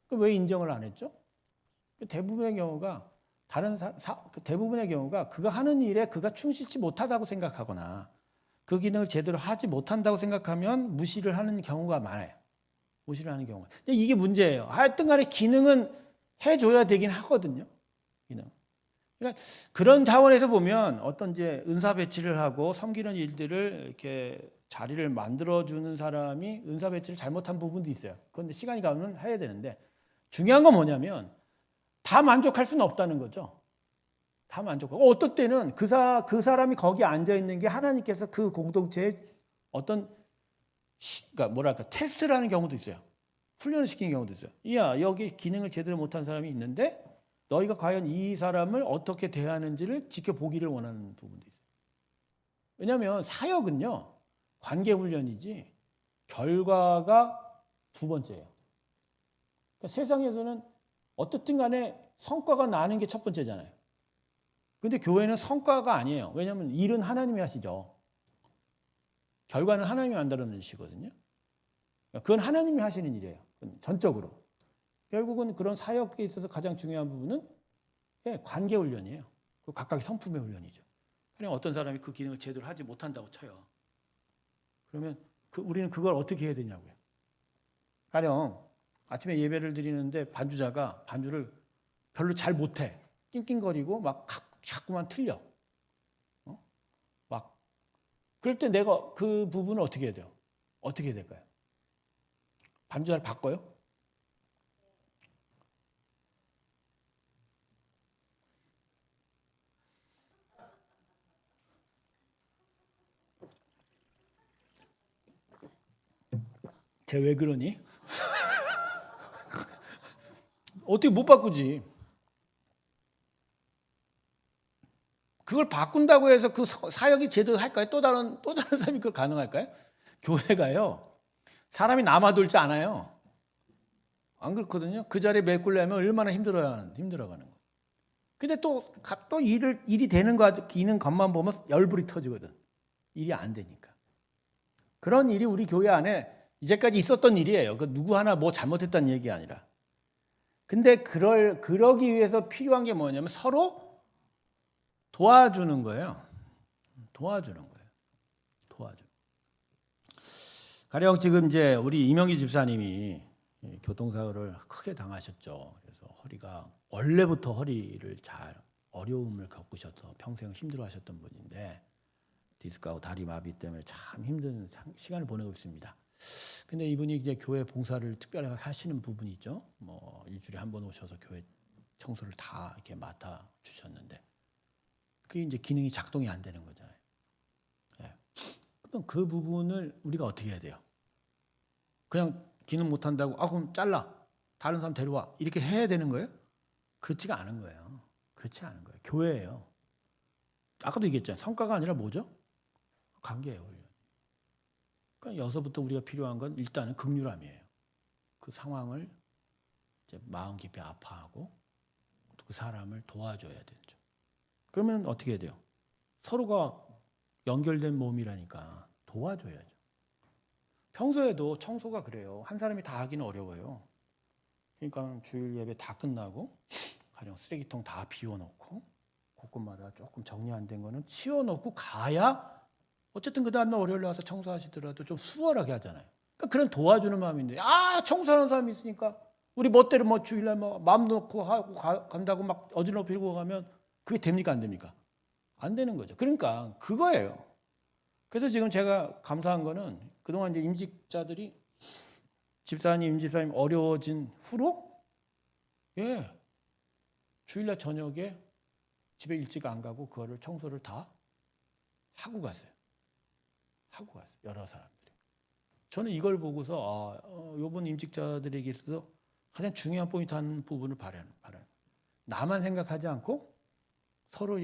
거예요. 왜 인정을 안 했죠? 대부분의 경우가 대부분의 경우가 그가 하는 일에 그가 충실치 못하다고 생각하거나 그 기능을 제대로 하지 못한다고 생각하면 무시를 하는 경우가 많아요. 무시를 하는 경우가. 근데 이게 문제예요. 하여튼 간에 기능은 해줘야 되긴 하거든요. 기능. 그러니까 그런 차원에서 보면 어떤 이제 은사 배치를 하고 섬기는 일들을 이렇게 자리를 만들어주는 사람이 은사 배치를 잘못한 부분도 있어요. 그런데 시간이 가면 해야 되는데 중요한 건 뭐냐면 다 만족할 수는 없다는 거죠. 다 만족하고 어떨 때는 그 사람이 거기 앉아 있는 게 하나님께서 그 공동체에 어떤 그러니까 뭐랄까 테스트를 하는 경우도 있어요. 훈련을 시키는 경우도 있어요. 이야 여기 기능을 제대로 못한 사람이 있는데 너희가 과연 이 사람을 어떻게 대하는지를 지켜보기를 원하는 부분도 있어요. 왜냐하면 사역은요 관계 훈련이지 결과가 두 번째예요. 그러니까 세상에서는 어떻든 간에 성과가 나는 게 첫 번째잖아요. 근데 교회는 성과가 아니에요. 왜냐하면 일은 하나님이 하시죠. 결과는 하나님이 만들어내시거든요. 그건 하나님이 하시는 일이에요. 전적으로. 결국은 그런 사역에 있어서 가장 중요한 부분은 관계 훈련이에요. 각각의 성품의 훈련이죠. 그냥 어떤 사람이 그 기능을 제대로 하지 못한다고 쳐요. 그러면 우리는 그걸 어떻게 해야 되냐고요. 가령 아침에 예배를 드리는데 반주자가 반주를 별로 잘 못해. 낑낑거리고 막 자꾸만 틀려. 막 그럴 때 내가 그 부분을 어떻게 해야 돼요? 어떻게 해야 될까요? 반주자를 바꿔요? 쟤 왜 그러니? 어떻게 못 바꾸지? 그걸 바꾼다고 해서 그 사역이 제대로 할까요? 또 다른 사람이 그걸 가능할까요? 교회가요, 사람이 남아돌지 않아요. 안 그렇거든요. 그 자리에 메꾸려면 얼마나 힘들어가는 거예요. 근데 또 일이 되는 것만 보면 열불이 터지거든. 일이 안 되니까. 그런 일이 우리 교회 안에 이제까지 있었던 일이에요. 그 누구 하나 뭐 잘못했다는 얘기가 아니라. 근데 그러기 위해서 필요한 게 뭐냐면 서로 도와주는 거예요. 도와주는 거예요. 가령 지금 이제 우리 이명기 집사님이 교통사고를 크게 당하셨죠. 그래서 원래부터 허리를 어려움을 겪으셔서 평생 힘들어하셨던 분인데 디스크하고 다리 마비 때문에 참 힘든 시간을 보내고 있습니다. 근데 이분이 이제 교회 봉사를 특별히 하시는 부분이 있죠. 뭐 일주일에 한 번 오셔서 교회 청소를 다 이렇게 맡아 주셨는데 그게 이제 기능이 작동이 안 되는 거잖아요. 네. 그럼 그 부분을 우리가 어떻게 해야 돼요? 그냥 기능 못 한다고 그럼 잘라. 다른 사람 데려와. 이렇게 해야 되는 거예요? 그렇지가 않은 거예요. 교회예요. 아까도 얘기했잖아요. 성과가 아니라 뭐죠? 관계예요. 그러니까 여기서부터 우리가 필요한 건 일단은 긍휼함이에요. 그 상황을 이제 마음 깊이 아파하고 그 사람을 도와줘야 되죠. 그러면 어떻게 해야 돼요? 서로가 연결된 몸이라니까 도와줘야죠. 평소에도 청소가 그래요. 한 사람이 다 하기는 어려워요. 그러니까 주일 예배 다 끝나고 가령 쓰레기통 다 비워놓고 곳곳마다 조금 정리 안 된 거는 치워놓고 가야 어쨌든 그 다음날 월요일에 와서 청소하시더라도 좀 수월하게 하잖아요. 그러니까 그런 도와주는 마음인데 청소하는 사람이 있으니까 우리 멋대로 뭐 주일날 뭐 마음 놓고 하고 간다고 막 어지럽히고 가면 그게 됩니까 안 됩니까? 안 되는 거죠. 그러니까 그거예요. 그래서 지금 제가 감사한 거는 그동안 이제 임직자들이 임집사님 어려워진 후로 주일날 저녁에 집에 일찍 안 가고 그거를 청소를 다 하고 갔어요. 여러 사람들이. 저는 이걸 보고서 이번 임직자들에게 있어서 가장 중요한 포인트 한 부분을 바라는 나만 생각하지 않고 서로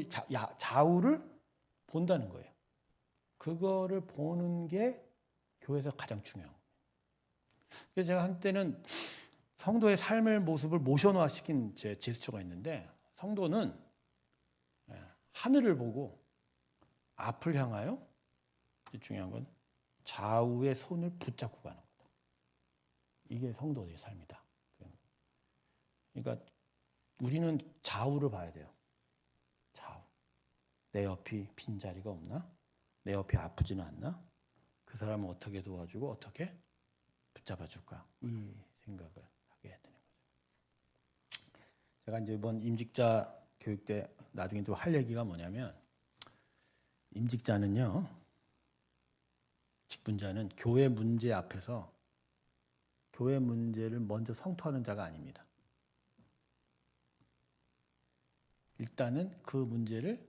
좌우를 본다는 거예요. 그거를 보는 게 교회에서 가장 중요한 거예요. 그래서 제가 한때는 성도의 삶의 모습을 모션화시킨 제 제스처가 있는데 성도는 하늘을 보고 앞을 향하여 중요한 건 좌우의 손을 붙잡고 가는 거다. 이게 성도의 삶이다. 그러니까 우리는 좌우를 봐야 돼요. 좌우. 내 옆이 빈자리가 없나? 내 옆이 아프지는 않나? 그 사람을 어떻게 도와주고 어떻게 붙잡아 줄까? 이 생각을 하게 되는 거죠. 제가 이제 이번 임직자 교육 때 나중에 좀 할 얘기가 뭐냐면 임직자는요. 직분자는 교회 문제 앞에서 교회 문제를 먼저 성토하는 자가 아닙니다. 일단은 그 문제를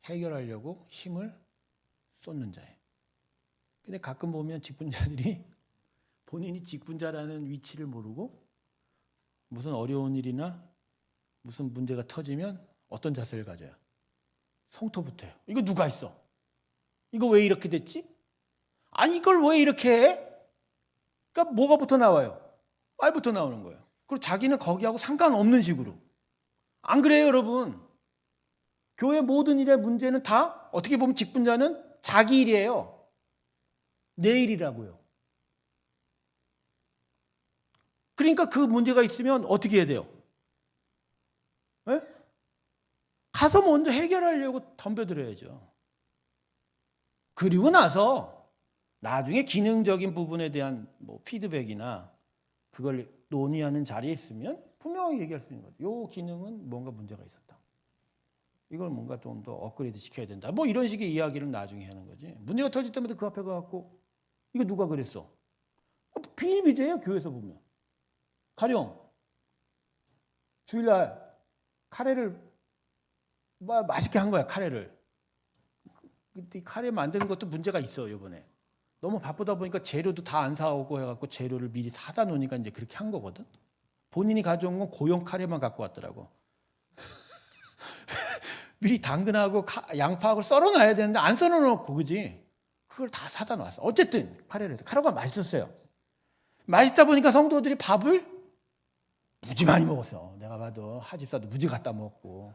해결하려고 힘을 쏟는 자예요. 근데 가끔 보면 직분자들이 본인이 직분자라는 위치를 모르고 무슨 어려운 일이나 무슨 문제가 터지면 어떤 자세를 가져요? 성토부터 해요. 이거 누가 했어? 이거 왜 이렇게 됐지? 아니 이걸 왜 이렇게 해? 그러니까 뭐가부터 나와요? 말부터 나오는 거예요. 그리고 자기는 거기하고 상관없는 식으로. 안 그래요 여러분? 교회 모든 일의 문제는 다 어떻게 보면 직분자는 자기 일이에요. 내일이라고요. 그러니까 그 문제가 있으면 어떻게 해야 돼요? 에? 가서 먼저 해결하려고 덤벼들어야죠. 그리고 나서 나중에 기능적인 부분에 대한 뭐 피드백이나 그걸 논의하는 자리에 있으면 분명하게 얘기할 수 있는 거죠. 요 기능은 뭔가 문제가 있었다. 이걸 뭔가 좀 더 업그레이드 시켜야 된다. 뭐 이런 식의 이야기를 나중에 하는 거지. 문제가 터질 때마다 그 앞에 가갖고 이거 누가 그랬어? 비일비재예요. 교회에서 보면. 가령 주일날 카레를 맛있게 한 거야. 카레를. 그때 카레 만드는 것도 문제가 있어. 이번에 너무 바쁘다 보니까 재료도 다 안 사오고 해갖고 재료를 미리 사다 놓으니까 이제 그렇게 한 거거든. 본인이 가져온 건 고용 카레만 갖고 왔더라고. 미리 당근하고 양파하고 썰어놔야 되는데 안 썰어놓고, 그지? 그걸 다 사다 놨어. 어쨌든 카레를 해서 카레가 맛있었어요. 맛있다 보니까 성도들이 밥을 무지 많이 먹었어. 내가 봐도 하집사도 무지 갖다 먹고.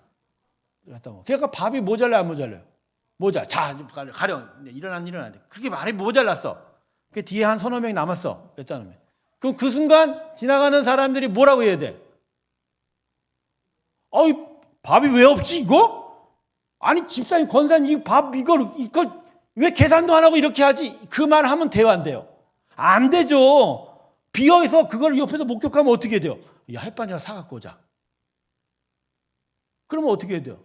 그러니까 밥이 모자라 안 모자라요? 자, 가령 일어났는데 그렇게 말이 모자랐어. 그 뒤에 한 서너 명이 남았어. 몇 자놈에. 그럼 그 순간 지나가는 사람들이 뭐라고 해야 돼? 밥이 왜 없지 이거? 아니 집사님, 권사님, 이걸 왜 계산도 안 하고 이렇게 하지? 그 말 하면 돼요, 안 돼요? 안 되죠. 비어서 그걸 옆에서 목격하면 어떻게 돼요? 야, 햇반이나 사갖고 오자. 그러면 어떻게 해야 돼요?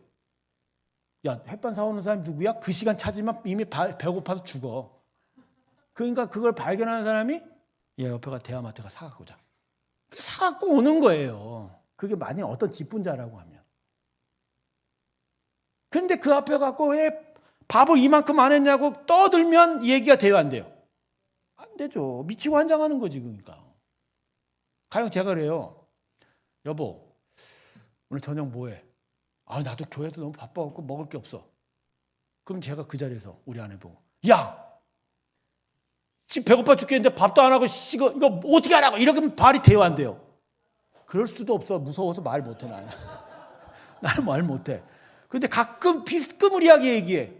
야, 햇반 사오는 사람이 누구야? 그 시간 찾으면 이미 배고파서 죽어. 그러니까 그걸 발견하는 사람이 야, 옆에가 대하마트가 사갖고 오자. 사갖고 오는 거예요. 그게 만약 어떤 직분자라고 하면. 근데 그 앞에 갖고 왜 밥을 이만큼 안 했냐고 떠들면 얘기가 돼요, 안 돼요? 안 되죠. 미치고 환장하는 거지, 그러니까. 가령 제가 그래요. 여보, 오늘 저녁 뭐해? 나도 교회에서 너무 바빠갖고 먹을 게 없어. 그럼 제가 그 자리에서 우리 아내 보고, 야, 지금 배고파 죽겠는데 밥도 안 하고 이거 어떻게 하라고? 이렇게 말이 돼요, 안 돼요? 그럴 수도 없어. 무서워서 말 못해, 나는. 나는 말 못해. 근데 가끔 비스끄무리하게 얘기해.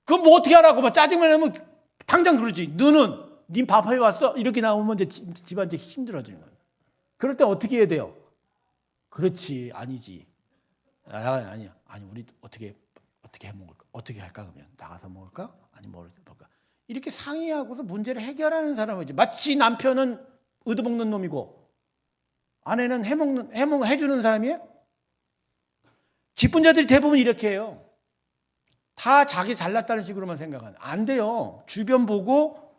그럼 뭐 어떻게 하라고? 막 짜증만 내면 당장 그러지. 너는 님 밥 해왔어? 이렇게 나오면 이제 집안 이제 힘들어지는 거예요. 그럴 때 어떻게 해야 돼요? 그렇지, 아니지. 아니야. 아니, 우리 어떻게 해 먹을까? 어떻게 할까? 그러면 나가서 먹을까? 아니, 뭘 먹을까? 이렇게 상의하고서 문제를 해결하는 사람이지. 마치 남편은 얻어먹는 놈이고 아내는 해주는 사람이에요? 직분자들이 대부분 이렇게 해요. 다 자기 잘났다는 식으로만 생각하는. 안 돼요. 주변 보고.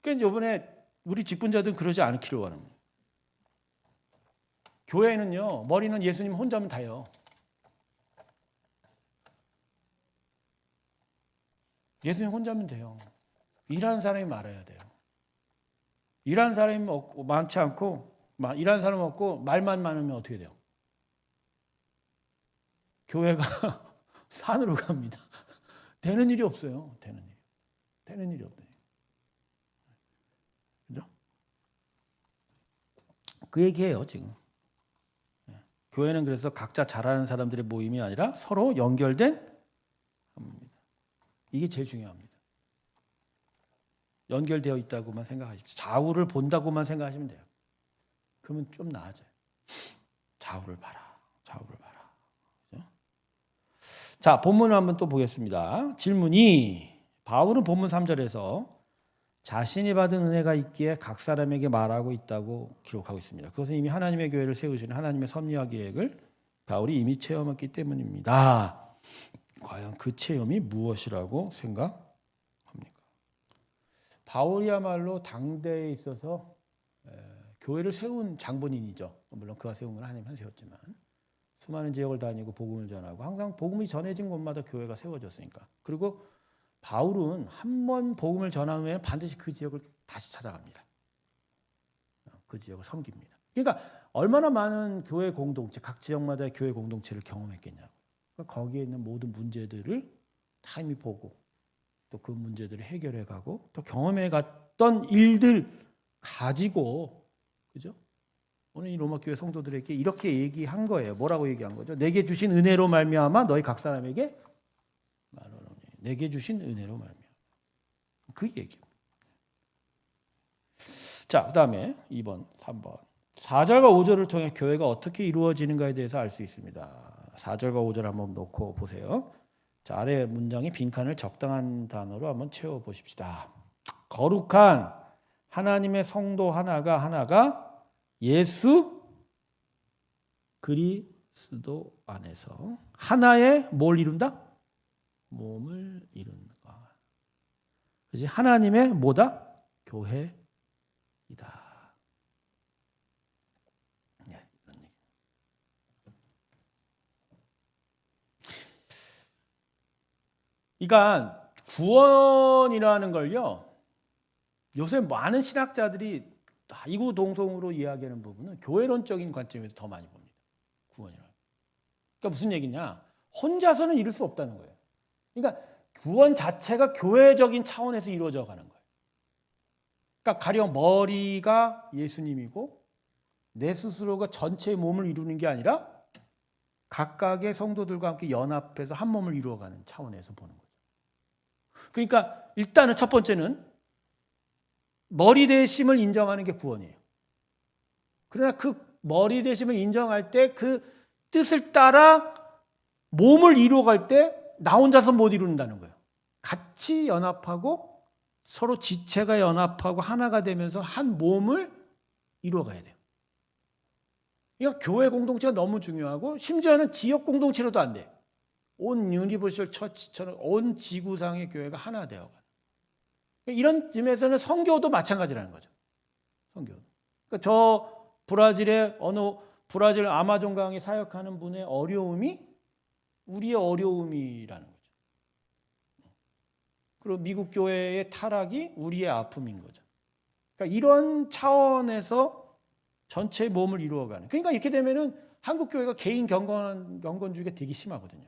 그러니까 이번에 우리 직분자들은 그러지 않기로 하는 거예요. 교회는요, 머리는 예수님 혼자면 다요. 예수님 혼자면 돼요. 일하는 사람이 많아야 돼요. 일하는 사람이 많지 않고, 일하는 사람 없고 말만 많으면 어떻게 돼요? 교회가 산으로 갑니다. 되는 일이 없어요. 되는 일이 없어요. 그죠? 그 얘기예요, 지금. 교회는 그래서 각자 잘하는 사람들의 모임이 아니라 서로 연결된 겁니다. 이게 제일 중요합니다. 연결되어 있다고만 생각하십시오. 좌우를 본다고만 생각하시면 돼요. 그러면 좀 나아져요. 좌우를 봐라. 그렇죠? 자, 본문을 한번 또 보겠습니다. 질문이, 바울은 본문 3절에서 자신이 받은 은혜가 있기에 각 사람에게 말하고 있다고 기록하고 있습니다. 그것은 이미 하나님의 교회를 세우시는 하나님의 섭리와 계획을 바울이 이미 체험했기 때문입니다. 과연 그 체험이 무엇이라고 생각합니까? 바울이야말로 당대에 있어서 교회를 세운 장본인이죠. 물론 그가 세운 건 하나님만 세웠지만 수많은 지역을 다니고 복음을 전하고 항상 복음이 전해진 곳마다 교회가 세워졌으니까. 그리고 바울은 한 번 복음을 전한 후에 반드시 그 지역을 다시 찾아갑니다. 그 지역을 섬깁니다. 그러니까 얼마나 많은 교회 공동체, 각 지역마다의 교회 공동체를 경험했겠냐고. 그러니까 거기에 있는 모든 문제들을 다 이미 보고 또 그 문제들을 해결해 가고 또 경험해 갔던 일들 가지고, 그죠? 오늘 이 로마 교회 성도들에게 이렇게 얘기한 거예요. 뭐라고 얘기한 거죠? 내게 주신 은혜로 말미암아 너희 각 사람에게 말하노니. 내게 주신 은혜로 말미암아. 그 얘기입니다. 자, 그다음에 2번, 3번. 4절과 5절을 통해 교회가 어떻게 이루어지는가에 대해서 알 수 있습니다. 4절과 5절 한번 놓고 보세요. 자, 아래 문장의 빈칸을 적당한 단어로 한번 채워 보십시다. 거룩한 하나님의 성도 하나가 예수 그리스도 안에서 하나의 뭘 이룬다? 몸을 이룬다. 그지? 하나님의 뭐다? 교회이다. 네, 이런 얘기. 그러니까 구원이라는 걸요. 요새 많은 신학자들이 이구동성으로 이야기하는 부분은 교회론적인 관점에서 더 많이 봅니다. 구원이라는. 그러니까 무슨 얘기냐? 혼자서는 이룰 수 없다는 거예요. 그러니까 구원 자체가 교회적인 차원에서 이루어져 가는 거예요. 그러니까 가령 머리가 예수님이고 내 스스로가 전체의 몸을 이루는 게 아니라 각각의 성도들과 함께 연합해서 한 몸을 이루어가는 차원에서 보는 거죠. 그러니까 일단은 첫 번째는 머리 되심을 인정하는 게 구원이에요. 그러나 그 머리 되심을 인정할 때 그 뜻을 따라 몸을 이루어갈 때 나 혼자서 못 이룬다는 거예요. 같이 연합하고 서로 지체가 연합하고 하나가 되면서 한 몸을 이루어가야 돼요. 그러니까 교회 공동체가 너무 중요하고 심지어는 지역 공동체로도 안 돼요. 온 유니버셜 처치처럼 온 지구상의 교회가 하나 되어가는. 이런 점에서는 선교도 마찬가지라는 거죠. 선교. 그러니까 저 브라질 아마존강에 사역하는 분의 어려움이 우리의 어려움이라는 거죠. 그리고 미국 교회의 타락이 우리의 아픔인 거죠. 그러니까 이런 차원에서 전체의 몸을 이루어가는. 그러니까 이렇게 되면은 한국 교회가 개인 경건주의가 되게 심하거든요.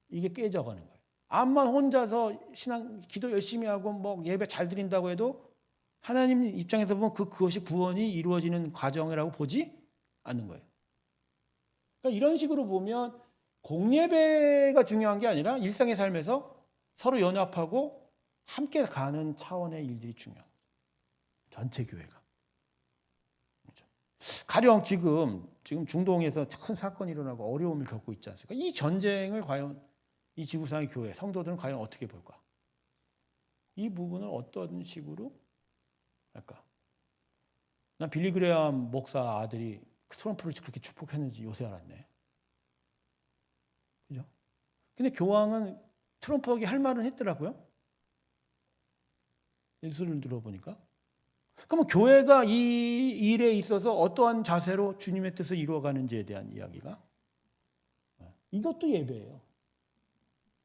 이게 깨져가는 거예요. 암만 혼자서 신앙 기도 열심히 하고 뭐 예배 잘 드린다고 해도 하나님 입장에서 보면 그것이 구원이 이루어지는 과정이라고 보지 않는 거예요. 그러니까 이런 식으로 보면 공예배가 중요한 게 아니라 일상의 삶에서 서로 연합하고 함께 가는 차원의 일들이 중요한 거예요. 전체 교회가. 그렇죠? 가령 지금 중동에서 큰 사건이 일어나고 어려움을 겪고 있지 않습니까? 이 전쟁을 과연 이 지구상의 교회, 성도들은 과연 어떻게 볼까? 이 부분을 어떤 식으로 할까? 난 빌리 그레이엄 목사 아들이 트럼프를 그렇게 축복했는지 요새 알았네. 그죠? 근데 교황은 트럼프에게 할 말은 했더라고요. 뉴스를 들어보니까. 그러면 교회가 이 일에 있어서 어떠한 자세로 주님의 뜻을 이루어가는지에 대한 이야기가 이것도 예배예요.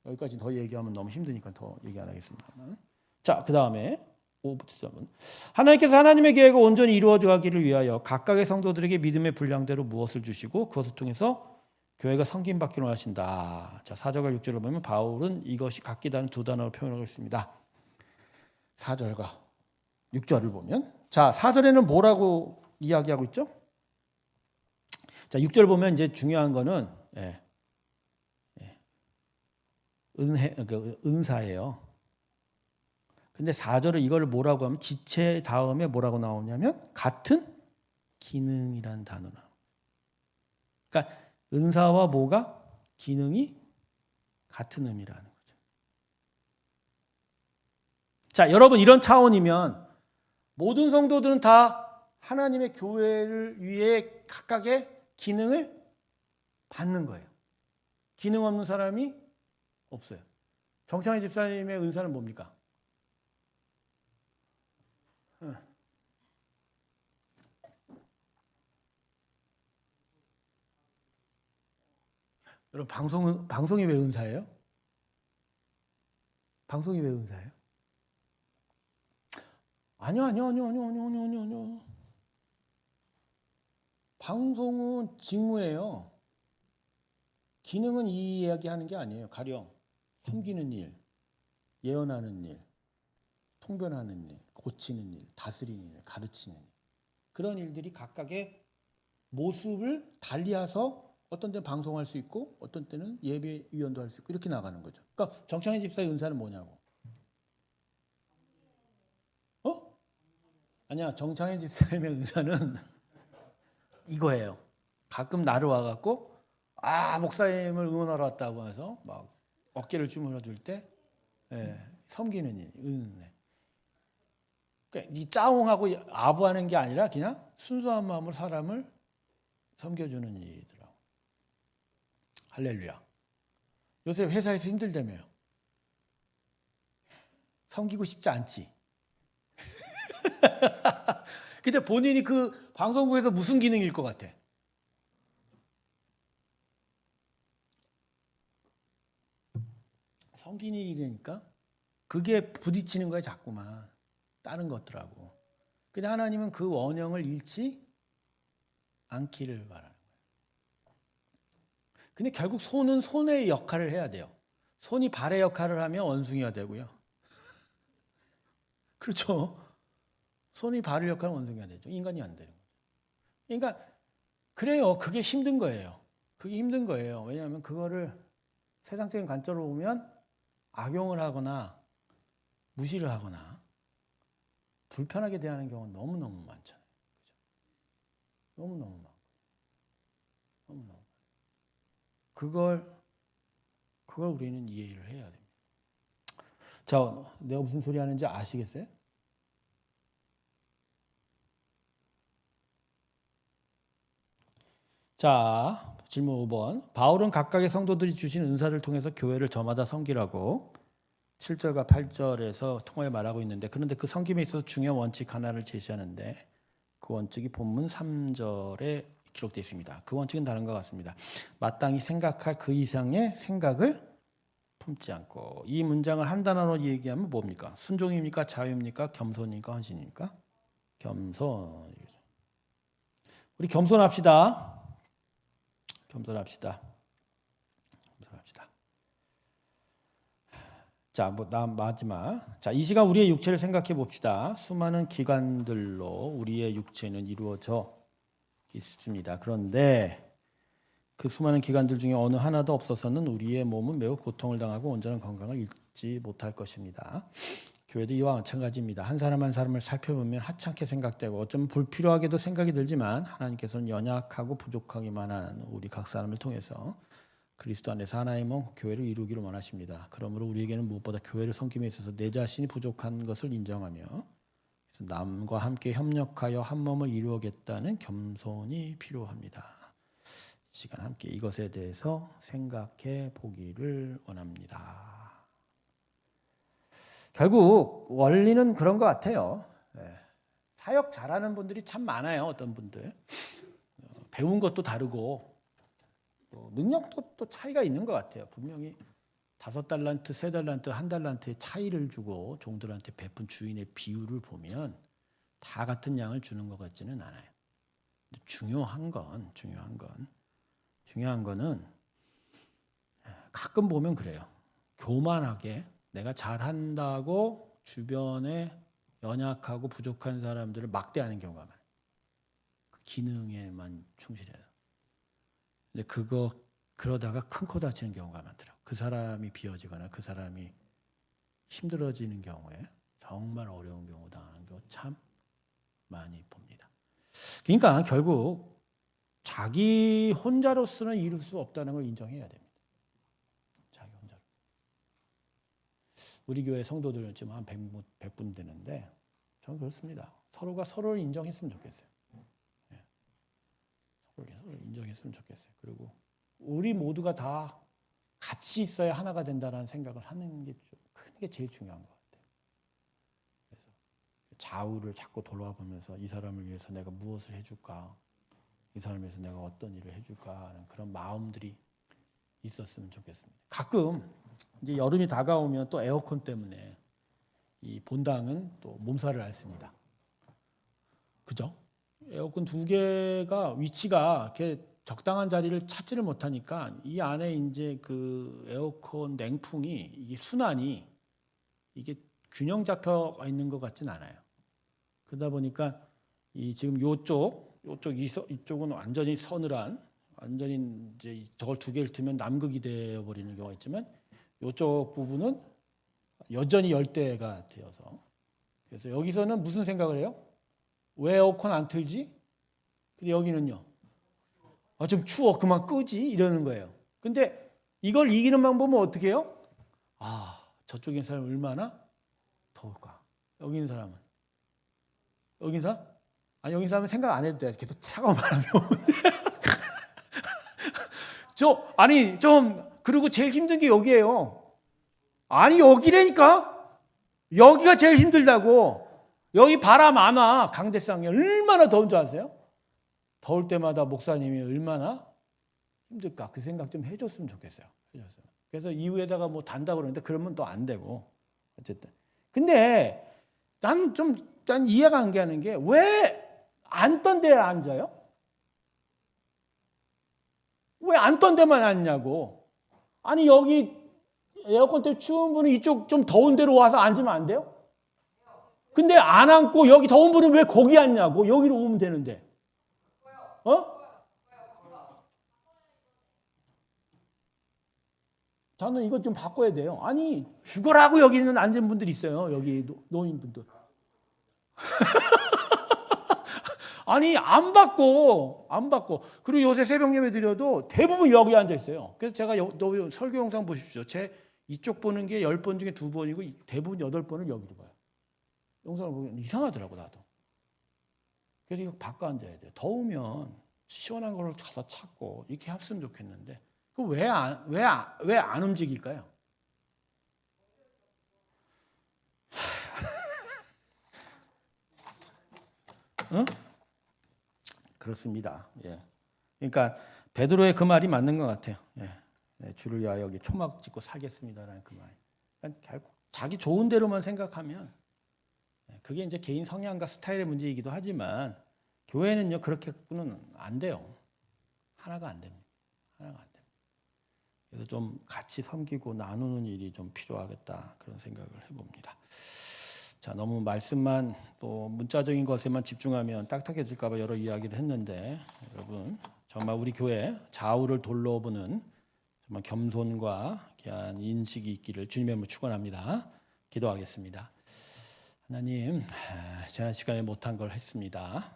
여기까지 더 얘기하면 너무 힘드니까 더 얘기 안 하겠습니다만. 자, 그 다음에 5부터 하나님께서 하나님의 계획을 온전히 이루어져 가기를 위하여 각각의 성도들에게 믿음의 분량대로 무엇을 주시고 그것을 통해서 교회가 섬김받기로 하신다. 자, 4절과 6절을 보면 바울은 이것이 같기다는 두 단어로 표현하고 있습니다. 4절과 6절을 보면 자, 4절에는 뭐라고 이야기하고 있죠? 자, 6절 보면 이제 중요한 거는 은사예요. 근데 4절을 이걸 뭐라고 하면 지체 다음에 뭐라고 나오냐면 같은 기능이라는 단어로 나와요. 그러니까 은사와 뭐가 기능이 같은 의미라는 거죠. 자, 여러분 이런 차원이면 모든 성도들은 다 하나님의 교회를 위해 각각의 기능을 받는 거예요. 기능 없는 사람이 없어요. 정창희 집사님의 은사는 뭡니까? 여러분 방송이 왜 은사예요? 방송이 왜 은사예요? 아니요. 방송은 직무예요. 기능은 이 이야기하는 게 아니에요. 가령 섬기는 일, 예언하는 일, 통변하는 일, 고치는 일, 다스리는 일, 가르치는 일. 그런 일들이 각각의 모습을 달리해서 어떤 때는 방송할 수 있고 어떤 때는 예배위원도 할 수 있고 이렇게 나가는 거죠. 그러니까 정창희 집사의 은사는 뭐냐고. 아니야, 정창희 집사님의 은사는 이거예요. 가끔 나를 와갖고 목사님을 응원하러 왔다고 해서 막 어깨를 주물러 줄 때 섬기는 일, 은혜. 그러니까 이 짜옹하고 아부하는 게 아니라 그냥 순수한 마음으로 사람을 섬겨주는 일이더라고. 할렐루야. 요새 회사에서 힘들다며요. 섬기고 싶지 않지. 근데 본인이 그 방송국에서 무슨 기능일 것 같아? 섬기는 일이니까 그게 부딪히는 거야 자꾸만. 다른 것들하고. 근데 하나님은 그 원형을 잃지 않기를 바라는 거예요. 근데 결국 손은 손의 역할을 해야 돼요. 손이 발의 역할을 하면 원숭이가 되고요. 그렇죠. 손이 발의 역할은 원숭이가 되죠. 인간이 안 되는 거죠. 그러니까 그래요. 그게 힘든 거예요. 그게 힘든 거예요. 왜냐하면 그거를 세상적인 관점으로 보면 악용을 하거나 무시를 하거나 불편하게 대하는 경우는 너무너무 많잖아요. 그죠? 너무너무 많고. 너무너무 많고. 그걸 우리는 이해를 해야 됩니다. 자, 내가 무슨 소리 하는지 아시겠어요? 자, 질문 5번. 바울은 각각의 성도들이 주신 은사를 통해서 교회를 저마다 섬기라고 7절과 8절에서 통하여 말하고 있는데, 그런데 그 섬김에 있어서 중요한 원칙 하나를 제시하는데 그 원칙이 본문 3절에 기록되어 있습니다. 그 원칙은 다른 것 같습니다. 마땅히 생각할 그 이상의 생각을 품지 않고. 이 문장을 한 단어로 얘기하면 뭡니까? 순종입니까? 자유입니까? 겸손입니까? 헌신입니까? 겸손. 우리 겸손합시다. 겸손합시다. 겸손합시다. 자, 마지막. 자, 이 시간 우리의 육체를 생각해 봅시다. 수많은 기관들로 우리의 육체는 이루어져 있습니다. 그런데 그 수많은 기관들 중에 어느 하나도 없어서는 우리의 몸은 매우 고통을 당하고 온전한 건강을 잃지 못할 것입니다. 교회도 이와 마찬가지입니다. 한 사람 한 사람을 살펴보면 하찮게 생각되고 어쩌면 불필요하게도 생각이 들지만 하나님께서는 연약하고 부족하기만 한 우리 각 사람을 통해서 그리스도 안에서 하나의 몸 교회를 이루기를 원하십니다. 그러므로 우리에게는 무엇보다 교회를 섬김에 있어서 내 자신이 부족한 것을 인정하며 남과 함께 협력하여 한 몸을 이루겠다는 겸손이 필요합니다. 이 시간 함께 이것에 대해서 생각해 보기를 원합니다. 결국 원리는 그런 것 같아요. 사역 잘하는 분들이 참 많아요. 어떤 분들 배운 것도 다르고 능력도 또 차이가 있는 것 같아요. 분명히 5달란트, 3달란트, 1달란트의 차이를 주고 종들한테 베푼 주인의 비율을 보면 다 같은 양을 주는 것 같지는 않아요. 중요한 거는 가끔 보면 그래요. 교만하게 내가 잘한다고 주변에 연약하고 부족한 사람들을 막대하는 경우가 많아요. 그 기능에만 충실해서. 근데 그러다가 큰 코 다치는 경우가 많더라고요. 그 사람이 비어지거나 그 사람이 힘들어지는 경우에 정말 어려운 경우 당하는 거 참 많이 봅니다. 그러니까 결국 자기 혼자로서는 이룰 수 없다는 걸 인정해야 됩니다. 자기 혼자로. 우리 교회 성도들은 지금 한 100분 되는데 저는 그렇습니다. 서로가 서로를 인정했으면 좋겠어요. 서로를 인정했으면 좋겠어요. 그리고 우리 모두가 다 같이 있어야 하나가 된다는 생각을 하는 게 제일 중요한 것 같아요. 그래서 좌우를 자꾸 돌아보면서 이 사람을 위해서 내가 무엇을 해줄까? 이 사람을 위해서 내가 어떤 일을 해줄까 하는 그런 마음들이 있었으면 좋겠습니다. 가끔 이제 여름이 다가오면 또 에어컨 때문에 이 본당은 또 몸살을 앓습니다. 그죠? 에어컨 2개가 위치가 이렇게 적당한 자리를 찾지를 못하니까 이 안에 이제 그 에어컨 냉풍이 이게 순환이 이게 균형 잡혀 있는 것 같진 않아요. 그러다 보니까 이 지금 이쪽은 완전히 서늘한 완전히 이제 저걸 2개를 틀면 남극이 되어 버리는 경우가 있지만 이쪽 부분은 여전히 열대가 되어서 그래서 여기서는 무슨 생각을 해요? 왜 에어컨 안 틀지? 근데 여기는요. 좀 추워. 그만 끄지? 이러는 거예요. 근데 이걸 이기는 방법은 어떻게 해요? 저쪽에 있는 사람은 얼마나 더울까? 여기 있는 사람은? 여기 있는 사람? 아니, 여기 있는 사람은 생각 안 해도 돼. 계속 차가운 바람이 오는데. 그리고 제일 힘든 게 여기예요. 아니, 여기라니까? 여기가 제일 힘들다고. 여기 바람 안 와. 강대상이 얼마나 더운 줄 아세요? 더울 때마다 목사님이 얼마나 힘들까? 그 생각 좀 해줬으면 좋겠어요. 그래서 이후에다가 뭐 단다고 그러는데 그러면 또 안 되고. 어쨌든. 근데 난 이해가 안 가는 게 왜 앉던 데에 앉아요? 왜 앉던 데만 앉냐고. 아니, 여기 에어컨 때문에 추운 분은 이쪽 좀 더운 데로 와서 앉으면 안 돼요? 근데 안 앉고 여기 더운 분은 왜 거기 앉냐고. 여기로 오면 되는데. 저는 이것 좀 바꿔야 돼요. 아니, 죽으라고 여기 있는 앉은 분들 있어요. 여기 노인분들. 아니, 안 받고. 그리고 요새 새벽 예배 드려도 대부분 여기 앉아 있어요. 그래서 제가 설교 영상 보십시오. 제 이쪽 보는 게 10번 중에 2번이고 대부분 8번을 여기로 봐요. 영상을 보면 이상하더라고, 나도. 그래서 이거 바꿔 앉아야 돼요. 더우면 시원한 걸 가서 찾고 이렇게 했으면 좋겠는데 그 왜 안 움직일까요? 응? 그렇습니다. 예. 그러니까 베드로의 그 말이 맞는 것 같아요. 예. 주를 위하여 여기 초막 짓고 살겠습니다라는 그 말. 그러니까 결국 자기 좋은 대로만 생각하면 그게 이제 개인 성향과 스타일의 문제이기도 하지만 교회는요 그렇게는 안 돼요. 하나가 안 됩니다. 그래서 좀 같이 섬기고 나누는 일이 좀 필요하겠다 그런 생각을 해봅니다. 자, 너무 말씀만 또 문자적인 것에만 집중하면 딱딱해질까 봐 여러 이야기를 했는데 여러분 정말 우리 교회 좌우를 돌려보는 정말 겸손과 귀한 인식이 있기를 주님의 이름으로 축원합니다. 기도하겠습니다. 하나님, 지난 시간에 못한 걸 했습니다.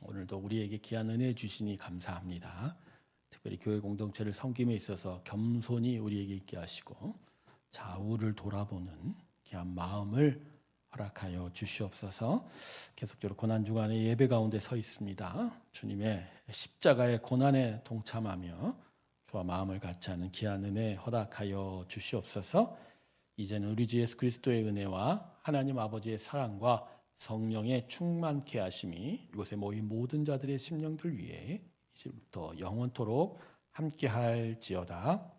오늘도 우리에게 귀한 은혜 주시니 감사합니다. 특별히 교회 공동체를 섬김에 있어서 겸손히 우리에게 있게 하시고 좌우를 돌아보는 귀한 마음을 허락하여 주시옵소서. 계속적으로 고난 주간에 예배 가운데 서 있습니다. 주님의 십자가의 고난에 동참하며 주와 마음을 같이 하는 귀한 은혜 허락하여 주시옵소서. 이제는 우리 주 예수 그리스도의 은혜와 하나님 아버지의 사랑과 성령의 충만케 하심이 이곳에 모인 모든 자들의 심령들 위해 이제부터 영원토록 함께할지어다.